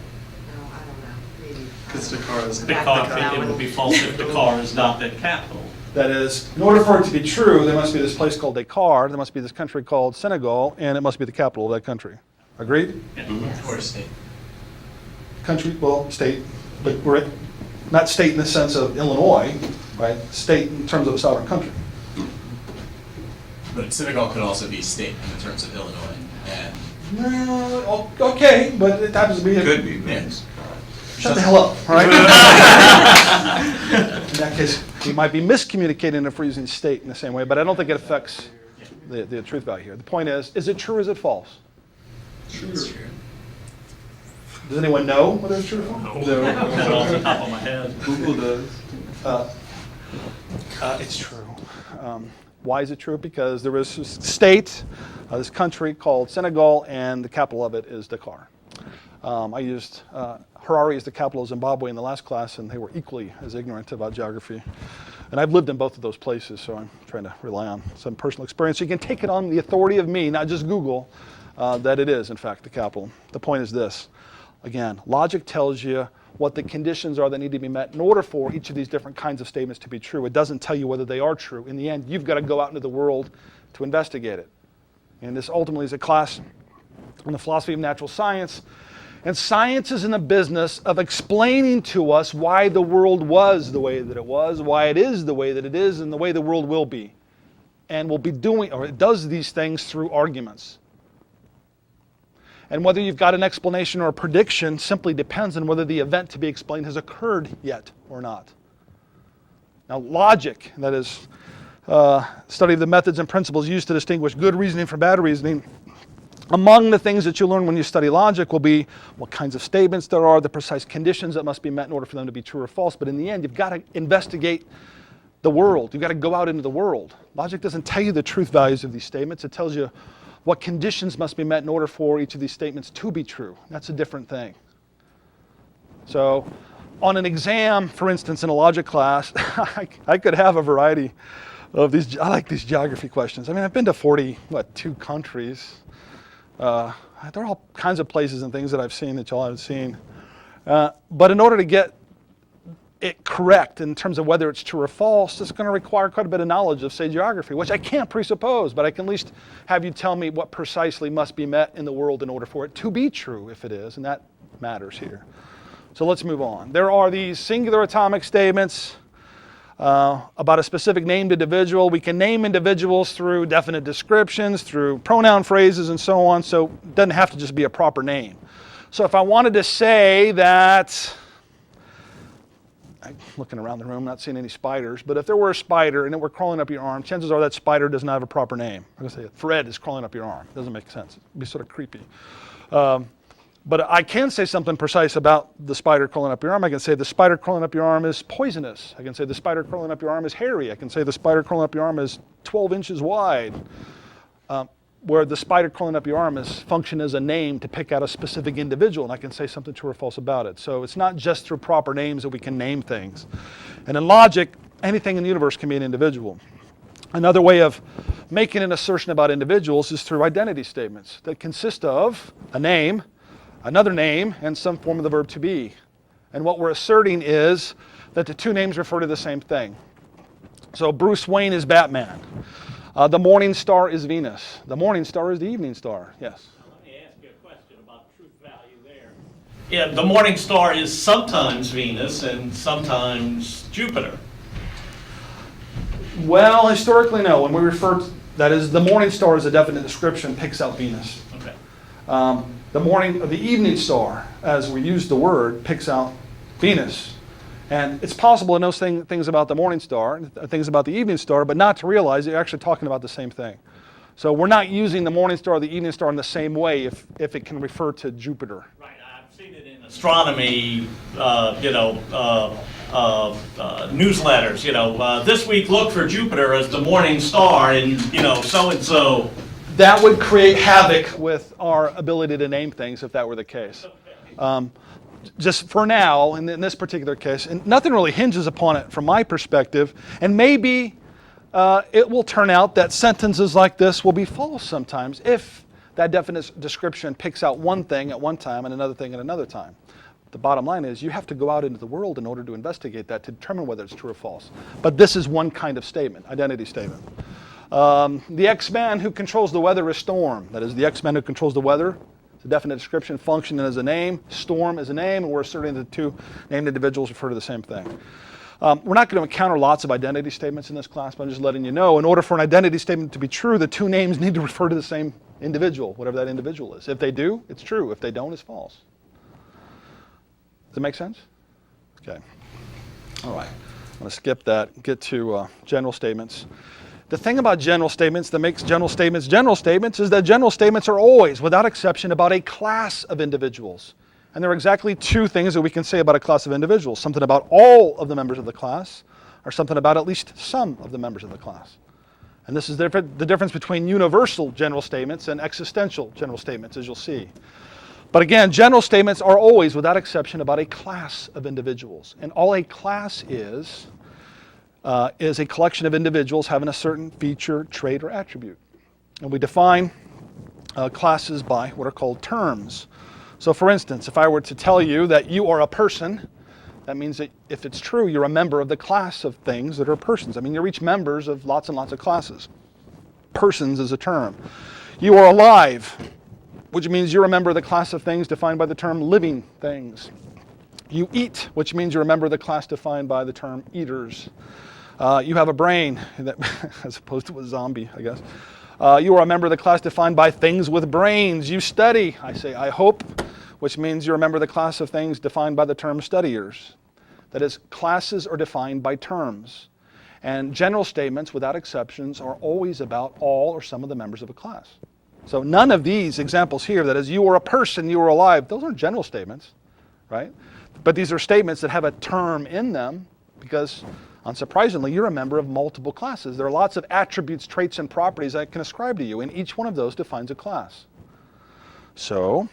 no, I don't know, maybe. Because Dakar is It would be false if Dakar is not the capital. That is, in order for it to be true, there must be this place called Dakar, there must be this country called Senegal, and it must be the capital of that country. Agreed? Or state. Country, well, state, but we're not state in the sense of Illinois, right? State in terms of a sovereign country. But Senegal could also be state in terms of Illinois. And No, okay, but it happens to be. could be, yes. Shut the hell up, all right? In that case, we might be miscommunicating if we're using state in the same way, but I don't think it affects the truth value here. The point is it true or is it false? It's true. Does anyone know whether it's true or false? Not off the top of my head. Google does. It's true. Why is it true? Because there was this state, this country called Senegal, and the capital of it is Dakar. I used Harare as the capital of Zimbabwe in the last class, and they were equally as ignorant about geography. And I've lived in both of those places, so I'm trying to rely on some personal experience. So you can take it on the authority of me, not just Google, that it is, in fact, the capital. The point is this. Again, logic tells you what the conditions are that need to be met in order for each of these different kinds of statements to be true. It doesn't tell you whether they are true. In the end, you've got to go out into the world to investigate it. And this ultimately is a class on the philosophy of natural science. And science is in the business of explaining to us why the world was the way that it was, why it is the way that it is, and the way the world will be. And will be doing, or it does these things through arguments. And whether you've got an explanation or a prediction simply depends on whether the event to be explained has occurred yet or not. Now, logic, that is, study of the methods and principles used to distinguish good reasoning from bad reasoning. Among the things that you learn when you study logic will be what kinds of statements there are, the precise conditions that must be met in order for them to be true or false. But in the end, you've got to investigate the world. You've got to go out into the world. Logic doesn't tell you the truth values of these statements. It tells you what conditions must be met in order for each of these statements to be true. That's a different thing. So on an exam, for instance, in a logic class, I could have a variety of these. I like these geography questions. I mean, I've been to 42 countries. There are all kinds of places and things that I've seen that y'all haven't seen. But in order to get it correct in terms of whether it's true or false, it's going to require quite a bit of knowledge of, say, geography, which I can't presuppose, but I can at least have you tell me what precisely must be met in the world in order for it to be true, if it is, and that matters here. So let's move on. There are these singular atomic statements about a specific named individual. We can name individuals through definite descriptions, through pronoun phrases, and so on, so it doesn't have to just be a proper name. So if I wanted to say that, I'm looking around the room, not seeing any spiders, but if there were a spider and it were crawling up your arm, chances are that spider does not have a proper name. I'm going to say Fred is crawling up your arm. Doesn't make sense. It'd be sort of creepy. But I can say something precise about the spider crawling up your arm. I can say the spider crawling up your arm is poisonous. I can say the spider crawling up your arm is hairy. I can say the spider crawling up your arm is 12 inches wide. Where the spider crawling up your arm is function as a name to pick out a specific individual, and I can say something true or false about it. So it's not just through proper names that we can name things. And in logic, anything in the universe can be an individual. Another way of making an assertion about individuals is through identity statements that consist of a name, another name, and some form of the verb to be. And what we're asserting is that the two names refer to the same thing. So Bruce Wayne is Batman. The morning star is Venus. The morning star is the evening star. Yes? Let me ask you a question about truth value there. Yeah, the morning star is sometimes Venus and sometimes Jupiter. Well, historically, no. When we refer to, that is, the morning star is a definite description, picks out Venus. Okay. The evening star, as we use the word, picks out Venus. And it's possible to know things about the morning star, things about the evening star, but not to realize you're actually talking about the same thing. So we're not using the morning star or the evening star in the same way if it can refer to Jupiter. Right. I've seen it in astronomy, newsletters. This week look for Jupiter as the morning star, and so and so. That would create havoc with our ability to name things if that were the case. Just for now, in this particular case, and nothing really hinges upon it from my perspective, and maybe it will turn out that sentences like this will be false sometimes if that definite description picks out one thing at one time and another thing at another time. The bottom line is you have to go out into the world in order to investigate that to determine whether it's true or false. But this is one kind of statement, identity statement. The X-Man who controls the weather is Storm. That is, the X-Man who controls the weather. It's a definite description, function as a name, Storm as a name, and we're asserting that the two named individuals refer to the same thing. We're not going to encounter lots of identity statements in this class, but I'm just letting you know, in order for an identity statement to be true, the two names need to refer to the same individual, whatever that individual is. If they do, it's true. If they don't, it's false. Does that make sense? Okay. All right. I'm going to skip that and get to general statements. The thing about general statements that makes general statements is that general statements are always, without exception, about a class of individuals. And there are exactly two things that we can say about a class of individuals. Something about all of the members of the class, or something about at least some of the members of the class. And this is the difference between universal general statements and existential general statements, as you'll see. But again, general statements are always, without exception, about a class of individuals. And all a class is a collection of individuals having a certain feature, trait, or attribute. And we define classes by what are called terms. So for instance, if I were to tell you that you are a person, that means that if it's true, you're a member of the class of things that are persons. I mean, you're each members of lots and lots of classes. Persons is a term. You are alive, which means you're a member of the class of things defined by the term living things. You eat, which means you're a member of the class defined by the term eaters. You have a brain, as opposed to a zombie, I guess. You are a member of the class defined by things with brains. You study, I say, I hope, which means you're a member of the class of things defined by the term studiers. That is, classes are defined by terms. And general statements, without exceptions, are always about all or some of the members of a class. So none of these examples here, that is, you are a person, you are alive, those aren't general statements, right? But these are statements that have a term in them because, unsurprisingly, you're a member of multiple classes. There are lots of attributes, traits, and properties I can ascribe to you, and each one of those defines a class. So,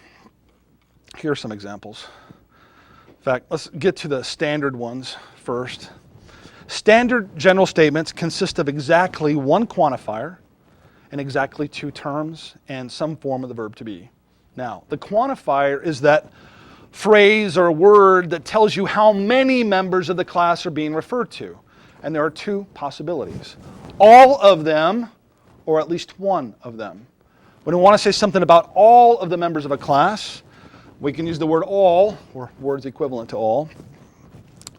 here are some examples. In fact, let's get to the standard ones first. Standard general statements consist of exactly one quantifier and exactly two terms and some form of the verb to be. Now, the quantifier is that phrase or word that tells you how many members of the class are being referred to. And there are two possibilities. All of them, or at least one of them. When we want to say something about all of the members of a class, we can use the word all, or words equivalent to all,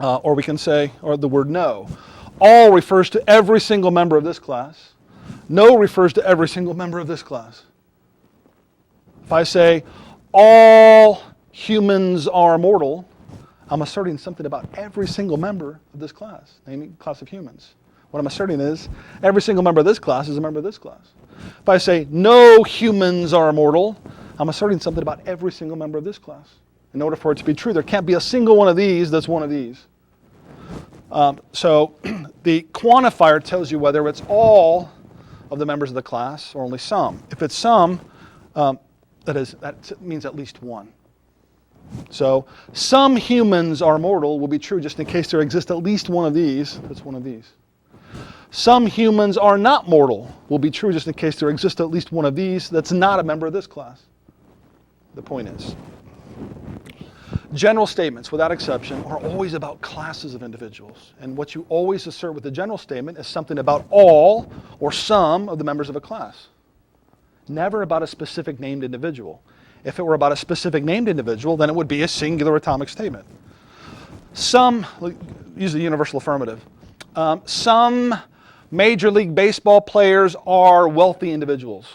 or we can say, or the word no. All refers to every single member of this class. No refers to every single member of this class. If I say, all humans are mortal, I'm asserting something about every single member of this class, namely class of humans. What I'm asserting is, every single member of this class is a member of this class. If I say, no humans are immortal, I'm asserting something about every single member of this class. In order for it to be true, there can't be a single one of these that's one of these. So the quantifier tells you whether it's all of the members of the class or only some. If it's some, that means at least one. So some humans are mortal will be true just in case there exists at least one of these that's one of these. Some humans are not mortal will be true just in case there exists at least one of these that's not a member of this class. The point is, general statements, without exception, are always about classes of individuals. And what you always assert with a general statement is something about all or some of the members of a class. Never about a specific named individual. If it were about a specific named individual, then it would be a singular atomic statement. Some, use the universal affirmative, some Major League Baseball players are wealthy individuals,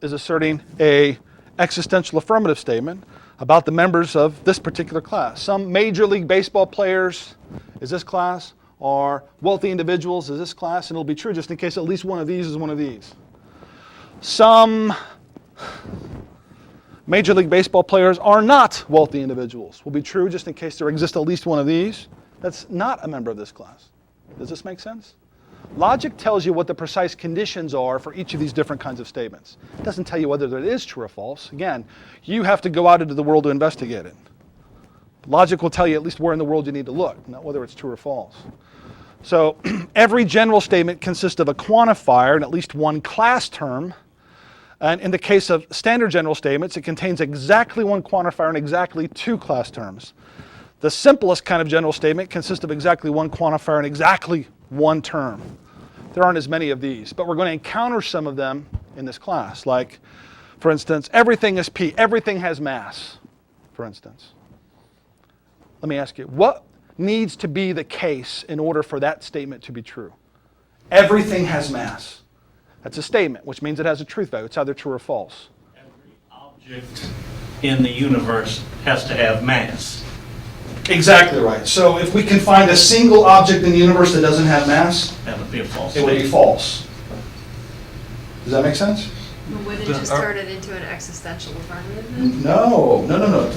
is asserting a existential affirmative statement about the members of this particular class. Some Major League Baseball players, is this class, are wealthy individuals, is this class, and it'll be true just in case at least one of these is one of these. Some Major League Baseball players are not wealthy individuals. Will be true just in case there exists at least one of these that's not a member of this class. Does this make sense? Logic tells you what the precise conditions are for each of these different kinds of statements. It doesn't tell you whether it is true or false. Again, you have to go out into the world to investigate it. Logic will tell you at least where in the world you need to look, not whether it's true or false. So every general statement consists of a quantifier and at least one class term. And in the case of standard general statements, it contains exactly one quantifier and exactly two class terms. The simplest kind of general statement consists of exactly one quantifier and exactly one term. There aren't as many of these, but we're going to encounter some of them in this class. Like, for instance, everything is P. Everything has mass, for instance. Let me ask you, what needs to be the case in order for that statement to be true? Everything has mass. That's a statement, which means it has a truth value. It's either true or false. Every object in the universe has to have mass. Exactly right. So if we can find a single object in the universe that doesn't have mass, That would be a false it would be statement. false. Does that make sense? Would it just turn it into an existential affirmative then? No.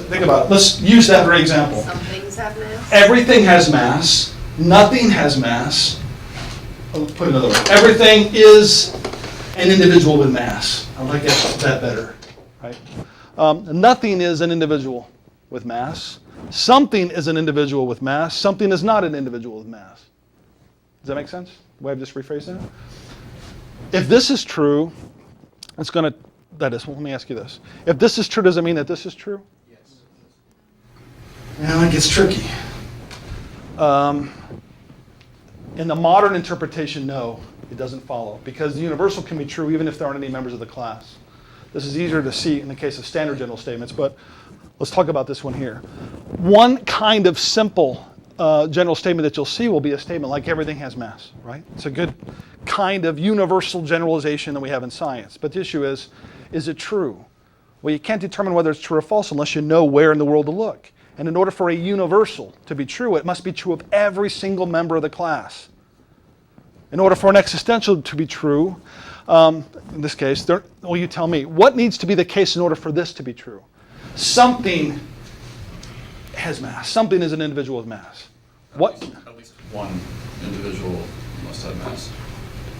Think about it. Let's use that very example. Some things have mass? Everything has mass. Nothing has mass. I'll put it another way. Everything is an individual with mass. I like that better. Right? Nothing is an individual with mass. Something is an individual with mass. Something is not an individual with mass. Does that make sense? The way I've just rephrased that? If this is true, it's going to, that is, well, let me ask you this. If this is true, does it mean that this is true? Yes. Well, it gets tricky. In the modern interpretation, no, it doesn't follow. Because the universal can be true even if there aren't any members of the class. This is easier to see in the case of standard general statements, but let's talk about this one here. One kind of simple general statement that you'll see will be a statement like everything has mass, right? It's a good kind of universal generalization that we have in science. But the issue is it true? Well, you can't determine whether it's true or false unless you know where in the world to look. And in order for a universal to be true, it must be true of every single member of the class. In order for an existential to be true, in this case, well, you tell me, what needs to be the case in order for this to be true? Something has mass. Something is an individual with mass. What? At least one individual must have mass.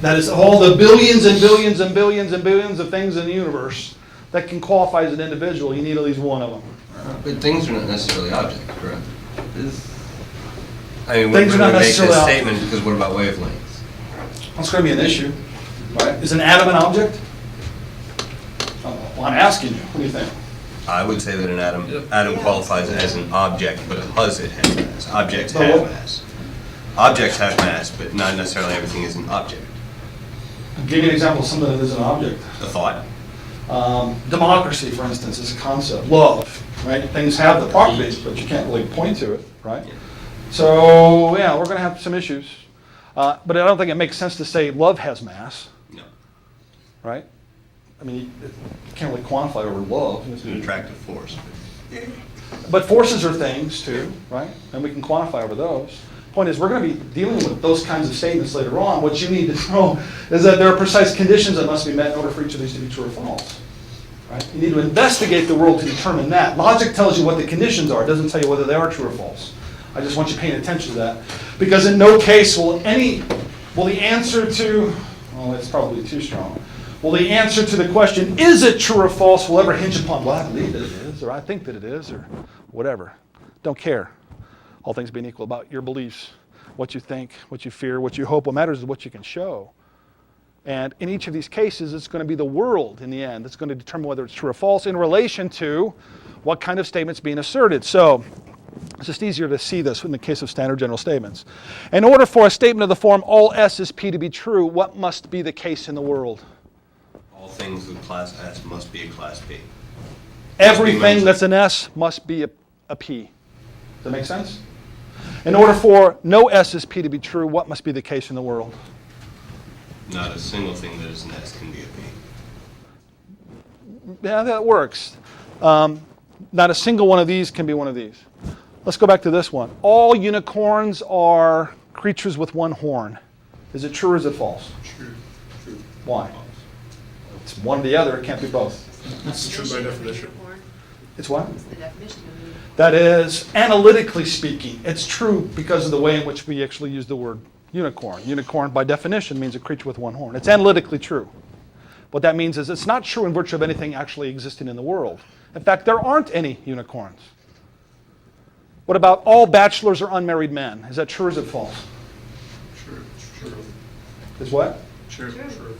That is all the billions and billions and billions and billions of things in the universe that can qualify as an individual. You need at least one of them. But things are not necessarily objects, correct? I mean, Things are not we make necessarily this objects. statement because what about wavelengths? That's going to be an issue, right? Is an atom an object? Well, I'm asking you. What do you think? I would say that an atom qualifies as an object because it has mass. Objects But have what- mass. Objects have mass, but not necessarily everything is an object. I'll give you an example of something that is an object. A thought. Democracy, for instance, is a concept. Love, right? Things have the properties, but you can't really point to it, right? Yeah. So, yeah, we're going to have some issues. But I don't think it makes sense to say love has mass, No. right? I mean, you can't really quantify over love. It's an attractive force. But forces are things, too, right? And we can quantify over those. Point is, we're going to be dealing with those kinds of statements later on. What you need to know is that there are precise conditions that must be met in order for each of these to be true or false. Right? You need to investigate the world to determine that. Logic tells you what the conditions are. It doesn't tell you whether they are true or false. I just want you paying attention to that. Because in no case will the answer to, well, it's probably too strong. Well, the answer to the question, is it true or false, will ever hinge upon, well, I believe that it is, or I think that it is, or whatever. Don't care. All things being equal about your beliefs, what you think, what you fear, what you hope. What matters is what you can show. And in each of these cases, it's going to be the world in the end that's going to determine whether it's true or false in relation to what kind of statement's being asserted. So it's just easier to see this in the case of standard general statements. In order for a statement of the form all S is P to be true, what must be the case in the world? All things with class S must be a class P. Everything that's an S must be a P. Does that make sense? In order for no S is P to be true, what must be the case in the world? Not a single thing that is an S can be a P. Yeah, that works. Not a single one of these can be one of these. Let's go back to this one. All unicorns are creatures with one horn. Is it true or is it false? True. True. Why? It's one or the other. It can't be both. It's true by definition. It's what? What's the definition of unicorn? That is, analytically speaking, it's true because of the way in which we actually use the word unicorn. Unicorn, by definition, means a creature with one horn. It's analytically true. What that means is it's not true in virtue of anything actually existing in the world. In fact, there aren't any unicorns. What about all bachelors or unmarried men? Is that true or is it false? True. True. Is what? True. True.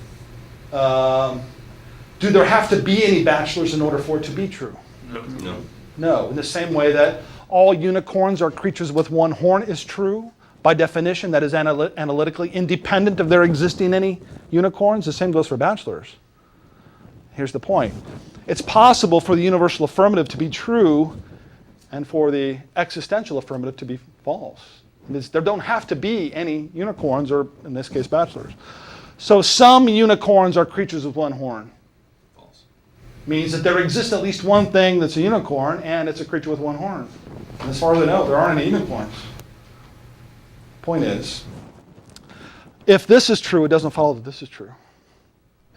Do there have to be any bachelors in order for it to be true? No. No. In the same way that all unicorns are creatures with one horn is true, by definition, that is analytically independent of there existing any unicorns. The same goes for bachelors. Here's the point. It's possible for the universal affirmative to be true and for the existential affirmative to be false. There don't have to be any unicorns, or in this case, bachelors. So some unicorns are creatures with one horn. False. Means that there exists at least one thing that's a unicorn, and it's a creature with one horn. And as far as I know, there aren't any unicorns. Point is, if this is true, it doesn't follow that this is true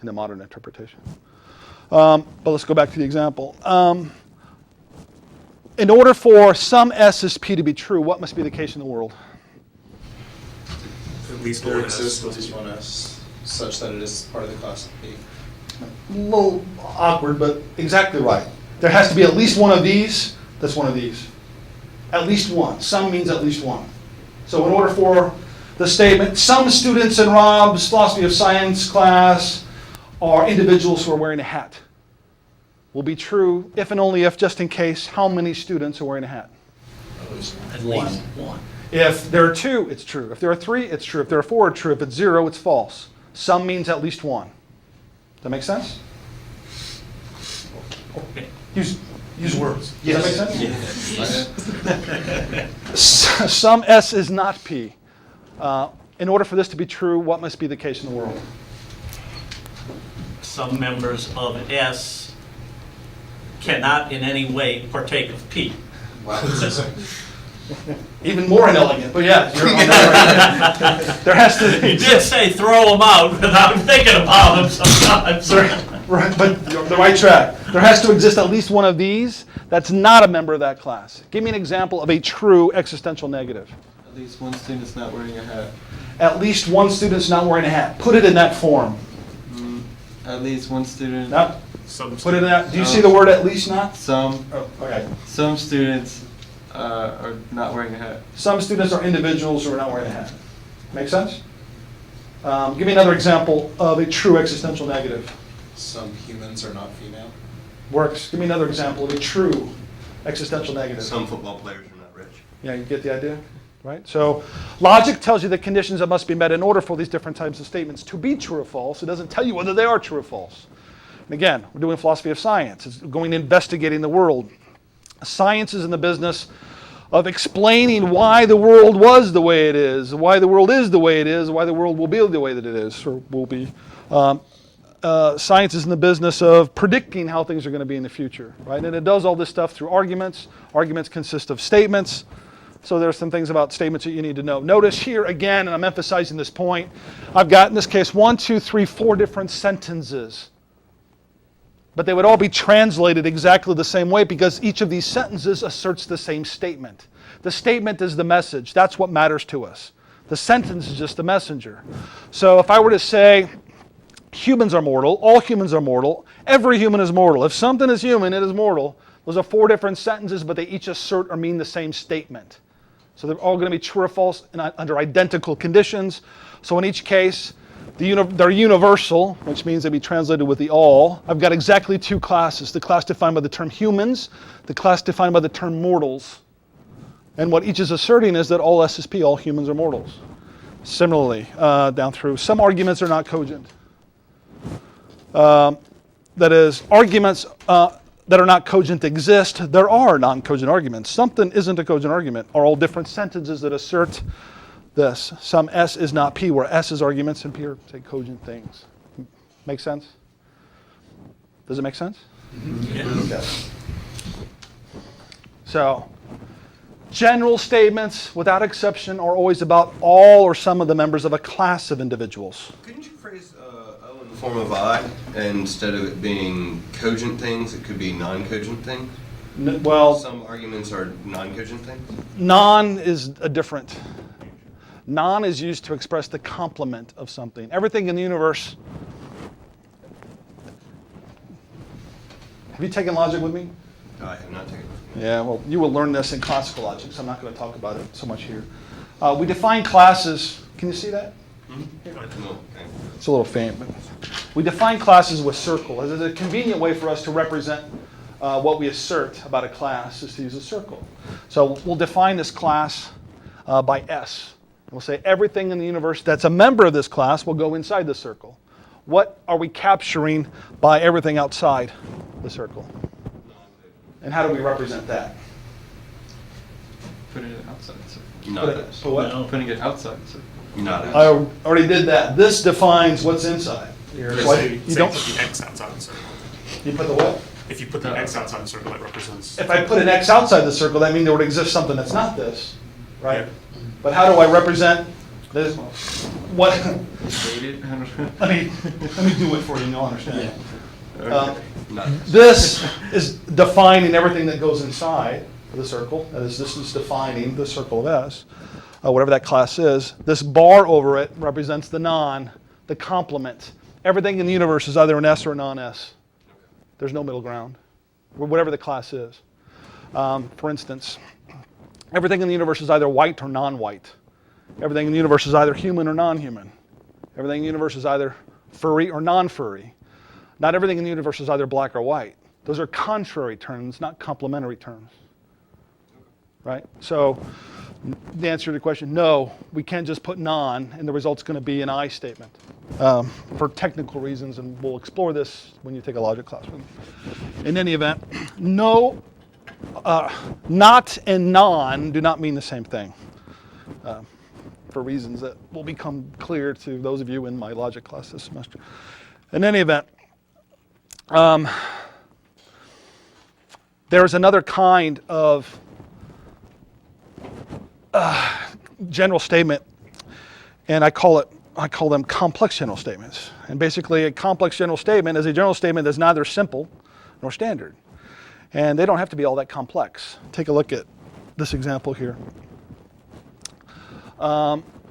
in the modern interpretation. But let's go back to the example. In order for some S's P to be true, what must be the case in the world? At least There one exists S. at least one S, such that it is part of the class P. A little awkward, but exactly right. There has to be at least one of these that's one of these. At least one. Some means at least one. So in order for the statement, some students in Rob's philosophy of science class are individuals who are wearing a hat, will be true if and only if, just in case, how many students are wearing a hat? At least one. If there are two, it's true. If there are three, it's true. If there are four, it's true. If it's zero, it's false. Some means at least one. Does that make sense? Okay. Use words. Does that make sense? Yes. Some S is not P. In order for this to be true, what must be the case in the world? Some members of S cannot in any way partake of P. Wow. Even more inelegant, but yeah, you're on that right. There has to You did say throw them out without thinking about them sometimes. Right, but you're on the right track. There has to exist at least one of these that's not a member of that class. Give me an example of a true existential negative. At least one student's not wearing a hat. At least one student's not wearing a hat. Put it in that form. At least one student. Not, Some put it in that. Do you see the word at least not? Some Oh, okay. some students are not wearing a hat. Some students are individuals who are not wearing a hat. Make sense? Give me another example of a true existential negative. Some humans are not female. Works. Give me another example of a true existential negative. Some football players are not rich. Yeah, you get the idea? Right? So logic tells you the conditions that must be met in order for these different types of statements to be true or false. It doesn't tell you whether they are true or false. And again, we're doing philosophy of science. It's going to investigating the world. Science is in the business of explaining why the world was the way it is, why the world is the way it is, why the world will be the way that it is, or will be. Science is in the business of predicting how things are going to be in the future, right? And it does all this stuff through arguments. Arguments consist of statements. So there are some things about statements that you need to know. Notice here again, and I'm emphasizing this point, I've got in this case 1, 2, 3, 4 different sentences. But they would all be translated exactly the same way because each of these sentences asserts the same statement. The statement is the message. That's what matters to us. The sentence is just the messenger. So if I were to say, humans are mortal, all humans are mortal, every human is mortal. If something is human, it is mortal. Those are 4 different sentences, but they each assert or mean the same statement. So they're all going to be true or false under identical conditions. So in each case, they're universal, which means they'd be translated with the all. I've got exactly 2 classes, the class defined by the term humans, the class defined by the term mortals. And what each is asserting is that all SSP, all humans are mortals. Similarly, down through, some arguments are not cogent. That is, arguments that are not cogent exist. There are non-cogent arguments. Something isn't a cogent argument are all different sentences that assert this. Some S is not P, where S is arguments and P are, say, cogent things. Make sense? Does it make sense? Okay. So, general statements, without exception, are always about all or some of the members of a class of individuals. Couldn't you phrase O in the form of I, and instead of it being cogent things, it could be non-cogent things? Well, Some arguments are non-cogent things? non is a different. Non is used to express the complement of something. Everything in the universe. Have you taken logic with me? I have not taken it. Yeah, well, you will learn this in classical logic, so I'm not going to talk about it so much here. We define classes. Can you see that? No, okay. It's a little faint, but we define classes with circle. It's a convenient way for us to represent what we assert about a class is to use a circle. So we'll define this class by S. We'll say everything in the universe that's a member of this class will go inside the circle. What are we capturing by everything outside the circle? And how do we represent that? Putting it outside the circle. Not Put it- S. put what? No. Putting it outside the circle. Not S. I already did that. This defines what's inside. So you don't. Put the X outside the circle. You put the what? If you put the X outside the circle, that represents. If I put an X outside the circle, that means there would exist something that's not this, right? Yeah. But how do I represent this? What? Hate it? I don't know. Let me do it for you, and you'll understand. Not This is defining everything that goes inside of the circle. That is, this is defining the circle of S, whatever that class is. This bar over it represents the complement. Everything in the universe is either an S or a non-S. There's no middle ground, whatever the class is. For instance, everything in the universe is either white or non-white. Everything in the universe is either human or non-human. Everything in the universe is either furry or non-furry. Not everything in the universe is either black or white. Those are contrary terms, not complementary terms. Right? So the answer to the question, no, we can't just put non, and the result's going to be an I statement for technical reasons, and we'll explore this when you take a logic class with me. In any event, no, not and non do not mean the same thing for reasons that will become clear to those of you in my logic class this semester. In any event, there's another kind of general statement, and I call them complex general statements. And basically, a complex general statement is a general statement that's neither simple nor standard. And they don't have to be all that complex. Take a look at this example here.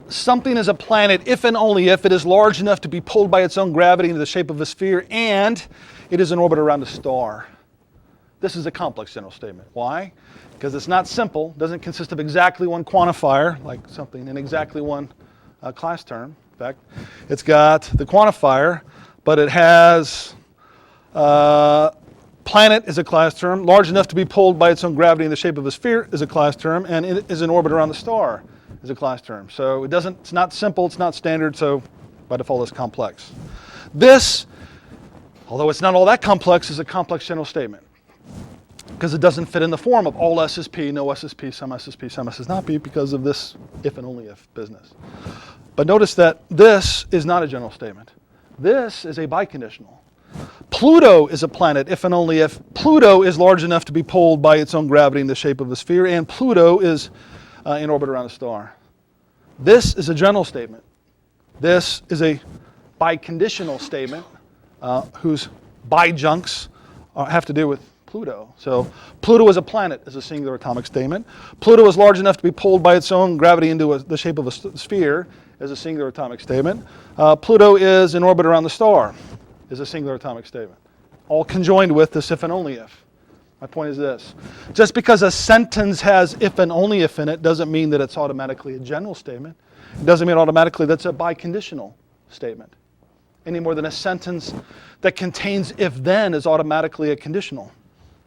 Something is a planet if and only if it is large enough to be pulled by its own gravity into the shape of a sphere and it is in orbit around a star. This is a complex general statement. Why? Because it's not simple, doesn't consist of exactly one quantifier, like something, and exactly one class term. In fact, it's got the quantifier, but it has planet is a class term, large enough to be pulled by its own gravity in the shape of a sphere is a class term, and it is in orbit around the star is a class term. So it's not simple, it's not standard, so by default it's complex. This, although it's not all that complex, is a complex general statement because it doesn't fit in the form of all S is P, no S is P, some S is P, some S is not P because of this if and only if business. But notice that this is not a general statement. This is a biconditional. Pluto is a planet if and only if Pluto is large enough to be pulled by its own gravity in the shape of a sphere and Pluto is in orbit around a star. This is a general statement. This is a biconditional statement whose bijuncs have to do with Pluto. So Pluto is a planet is a singular atomic statement. Pluto is large enough to be pulled by its own gravity into the shape of a sphere is a singular atomic statement. Pluto is in orbit around the star is a singular atomic statement. All conjoined with this if and only if. My point is this. Just because a sentence has if and only if in it doesn't mean that it's automatically a general statement. It doesn't mean automatically that's a biconditional statement. Any more than a sentence that contains if then is automatically a conditional.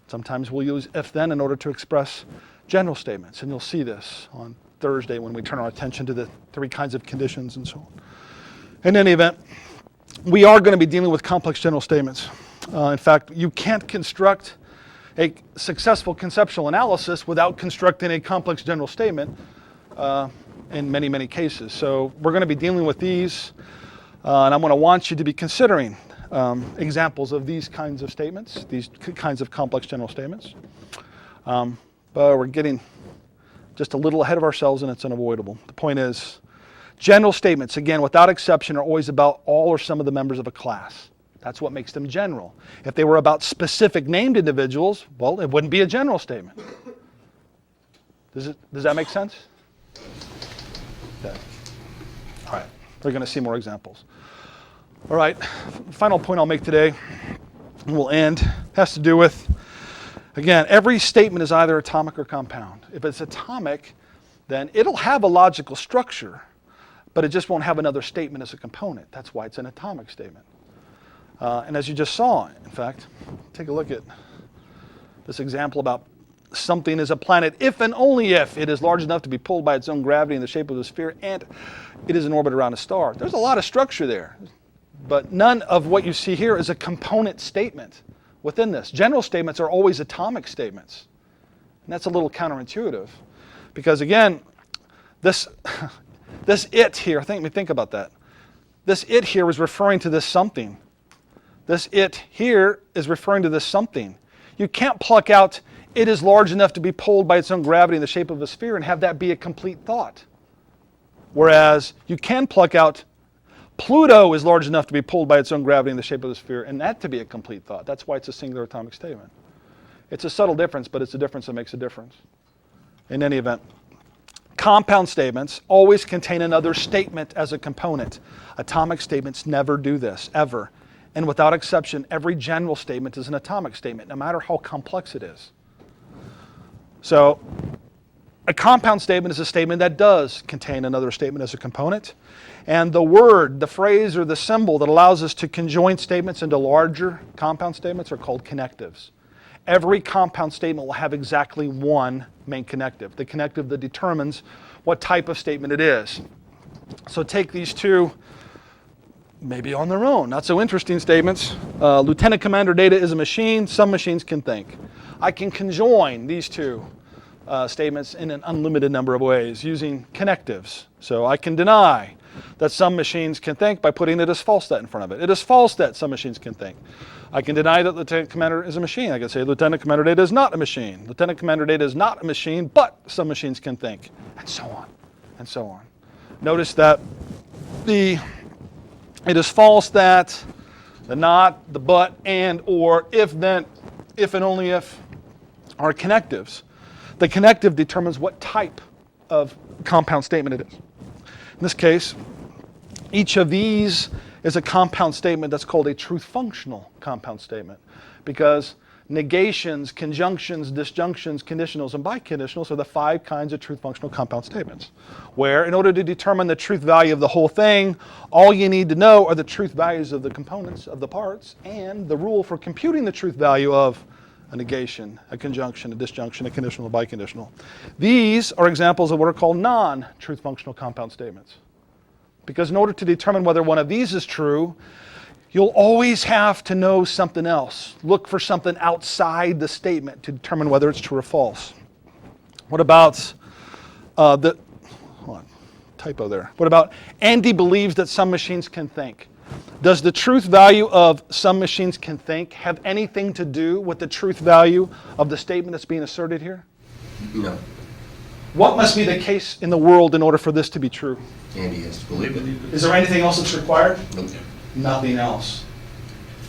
Sometimes we'll use if then in order to express general statements, and you'll see this on Thursday when we turn our attention to the three kinds of conditions and so on. In any event, we are going to be dealing with complex general statements. In fact, you can't construct a successful conceptual analysis without constructing a complex general statement in many, many cases. So we're going to be dealing with these, and I'm going to want you to be considering examples of these kinds of statements, these kinds of complex general statements. But we're getting just a little ahead of ourselves, and it's unavoidable. The point is, general statements, again, without exception, are always about all or some of the members of a class. That's what makes them general. If they were about specific named individuals, well, it wouldn't be a general statement. Does that make sense? Okay. All right. We're going to see more examples. All right. Final point I'll make today, and we'll end, has to do with, again, every statement is either atomic or compound. If it's atomic, then it'll have a logical structure, but it just won't have another statement as a component. That's why it's an atomic statement. And as you just saw, in fact, take a look at this example about something is a planet if and only if it is large enough to be pulled by its own gravity in the shape of a sphere and it is in orbit around a star. There's a lot of structure there, but none of what you see here is a component statement within this. General statements are always atomic statements. And that's a little counterintuitive because, again, this it here, think about that. This it here was referring to this something. This it here is referring to this something. You can't pluck out it is large enough to be pulled by its own gravity in the shape of a sphere and have that be a complete thought. Whereas you can pluck out Pluto is large enough to be pulled by its own gravity in the shape of the sphere, and that to be a complete thought. That's why it's a singular atomic statement. It's a subtle difference, but it's a difference that makes a difference. In any event, compound statements always contain another statement as a component. Atomic statements never do this, ever. And without exception, every general statement is an atomic statement, no matter how complex it is. So, a compound statement is a statement that does contain another statement as a component. And the word, the phrase, or the symbol that allows us to conjoin statements into larger compound statements are called connectives. Every compound statement will have exactly one main connective, the connective that determines what type of statement it is. So take these two, maybe on their own, not so interesting statements. Lieutenant Commander Data is a machine. Some machines can think. I can conjoin these two statements in an unlimited number of ways using connectives. So I can deny that some machines can think by putting it as false that in front of it. It is false that some machines can think. I can deny that Lieutenant Commander is a machine. I can say Lieutenant Commander Data is not a machine. Lieutenant Commander Data is not a machine, but some machines can think, and so on, and so on. Notice that it is false that the not, the but, and, or, if, then, if and only if are connectives. The connective determines what type of compound statement it is. In this case, each of these is a compound statement that's called a truth functional compound statement, because negations, conjunctions, disjunctions, conditionals, and biconditionals are the 5 kinds of truth functional compound statements, where in order to determine the truth value of the whole thing, all you need to know are the truth values of the components, of the parts, and the rule for computing the truth value of a negation, a conjunction, a disjunction, a conditional, a biconditional. These are examples of what are called non-truth functional compound statements. Because in order to determine whether one of these is true, you'll always have to know something else. Look for something outside the statement to determine whether it's true or false. What about hold on, typo there. What about Andy believes that some machines can think? Does the truth value of some machines can think have anything to do with the truth value of the statement that's being asserted here? No. What must be the case in the world in order for this to be true? Andy has to believe it. Is there anything else that's required? Nope. Nothing else.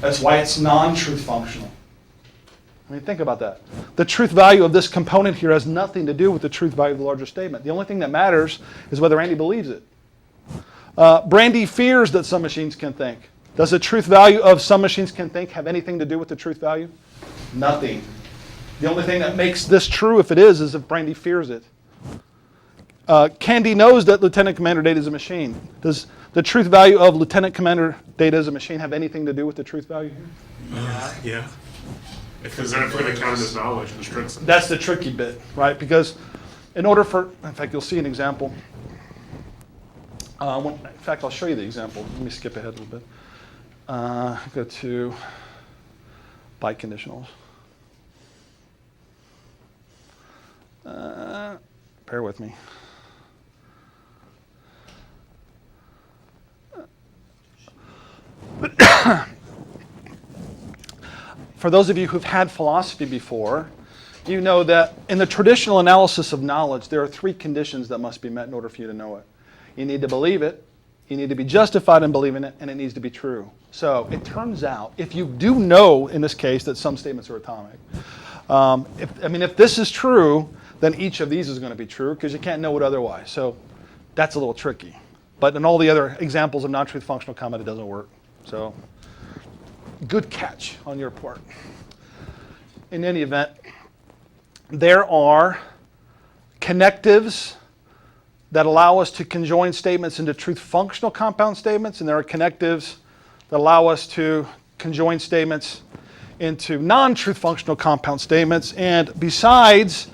That's why it's non-truth functional. I mean, think about that. The truth value of this component here has nothing to do with the truth value of the larger statement. The only thing that matters is whether Andy believes it. Brandy fears that some machines can think. Does the truth value of some machines can think have anything to do with the truth value? Nothing. The only thing that makes this true, if it is if Brandy fears it. Candy knows that Lieutenant Commander Data is a machine. Does the truth value of Lieutenant Commander Data as a machine have anything to do with the truth value here? Yeah. Because then if we're going to count it as knowledge, the tricks. That's the tricky bit, right? Because in order for, in fact, you'll see an example. In fact, I'll show you the example. Let me skip ahead a little bit. Go to biconditionals. Bear with me. For those of you who've had philosophy before, you know that in the traditional analysis of knowledge, there are 3 conditions that must be met in order for you to know it. You need to believe it, you need to be justified in believing it, and it needs to be true. So it turns out, if you do know, in this case, that some statements are atomic, if this is true, then each of these is going to be true, because you can't know it otherwise. So that's a little tricky. But in all the other examples of non-truth functional comment, it doesn't work. So good catch on your part. In any event, there are connectives that allow us to conjoin statements into truth functional compound statements, and there are connectives that allow us to conjoin statements into non-truth functional compound statements. And besides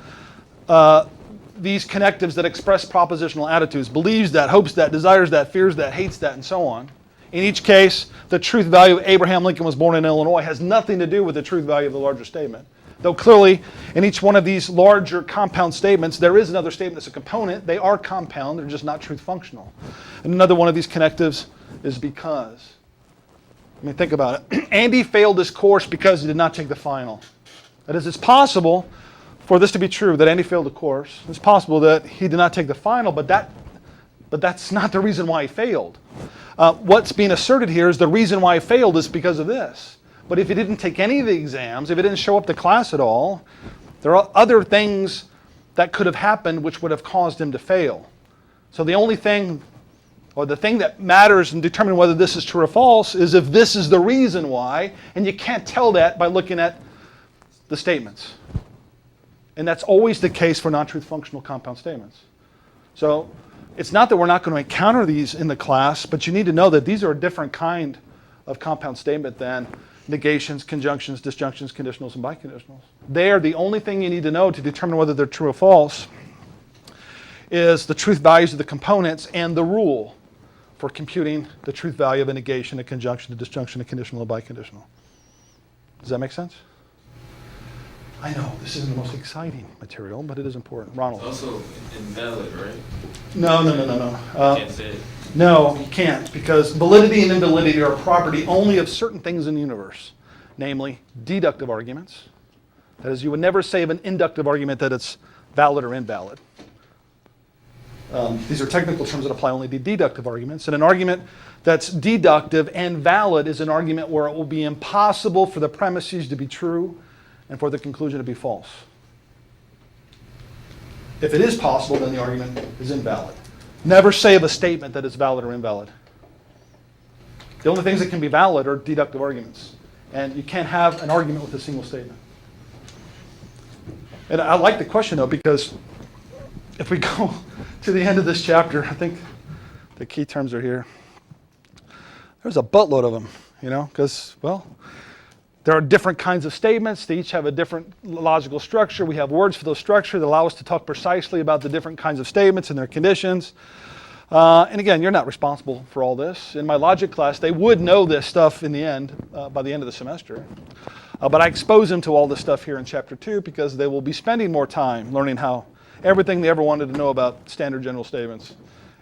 these connectives that express propositional attitudes, believes that, hopes that, desires that, fears that, hates that, and so on. In each case, the truth value of Abraham Lincoln was born in Illinois has nothing to do with the truth value of the larger statement. Though clearly, in each one of these larger compound statements, there is another statement that's a component. They are compound, they're just not truth functional. And another one of these connectives is because. I mean, think about it. Andy failed this course because he did not take the final. That is, it's possible for this to be true, that Andy failed the course. It's possible that he did not take the final, but that's not the reason why he failed. What's being asserted here is the reason why I failed is because of this. But if he didn't take any of the exams, if he didn't show up to class at all, there are other things that could have happened which would have caused him to fail. So the only thing, or the thing that matters in determining whether this is true or false, is if this is the reason why, and you can't tell that by looking at the statements. And that's always the case for non-truth functional compound statements. So it's not that we're not going to encounter these in the class, but you need to know that these are a different kind of compound statement than negations, conjunctions, disjunctions, conditionals, and biconditionals. They are the only thing you need to know to determine whether they're true or false is the truth values of the components and the rule for computing the truth value of a negation, a conjunction, a disjunction, a conditional, a biconditional. Does that make sense? I know, this isn't the most exciting material, but it is important. Ronald? Also invalid, right? No. Can't say it. No, you can't, because validity and invalidity are a property only of certain things in the universe, namely deductive arguments. That is, you would never say of an inductive argument that it's valid or invalid. These are technical terms that apply only to deductive arguments. And an argument that's deductive and valid is an argument where it will be impossible for the premises to be true and for the conclusion to be false. If it is possible, then the argument is invalid. Never say of a statement that it's valid or invalid. The only things that can be valid are deductive arguments. And you can't have an argument with a single statement. And I like the question, though, because if we go to the end of this chapter, I think the key terms are here. There's a buttload of them, because, well, there are different kinds of statements. They each have a different logical structure. We have words for those structures that allow us to talk precisely about the different kinds of statements and their conditions. And again, you're not responsible for all this. In my logic class, they would know this stuff in the end, by the end of the semester. But I expose them to all this stuff here in Chapter 2 because they will be spending more time learning how everything they ever wanted to know about standard general statements,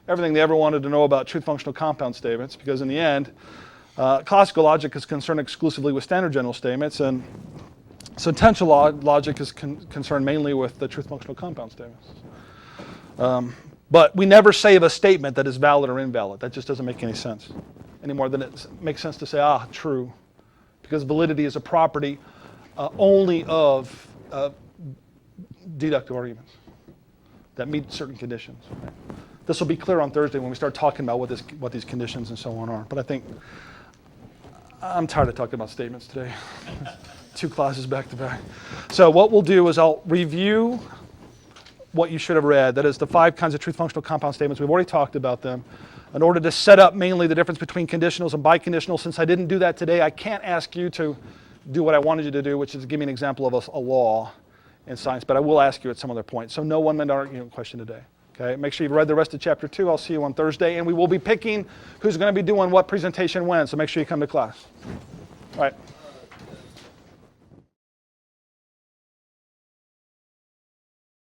everything they ever wanted to know about truth functional compound statements, because in the end, classical logic is concerned exclusively with standard general statements, and sentential logic is concerned mainly with the truth functional compound statements. But we never say of a statement that is valid or invalid. That just doesn't make any sense any more than it makes sense to say, true, because validity is a property only of deductive arguments that meet certain conditions. Right? This will be clear on Thursday when we start talking about what these conditions and so on are. But I think I'm tired of talking about statements today. 2 classes back to back. So what we'll do is I'll review what you should have read. That is the 5 kinds of truth functional compound statements. We've already talked about them. In order to set up mainly the difference between conditionals and biconditionals, since I didn't do that today, I can't ask you to do what I wanted you to do, which is give me an example of a law in science, but I will ask you at some other point. So no 1-minute argument question today. Okay, make sure you've read the rest of Chapter 2. I'll see you on Thursday, and we will be picking who's going to be doing what presentation when, so make sure you come to class. All right.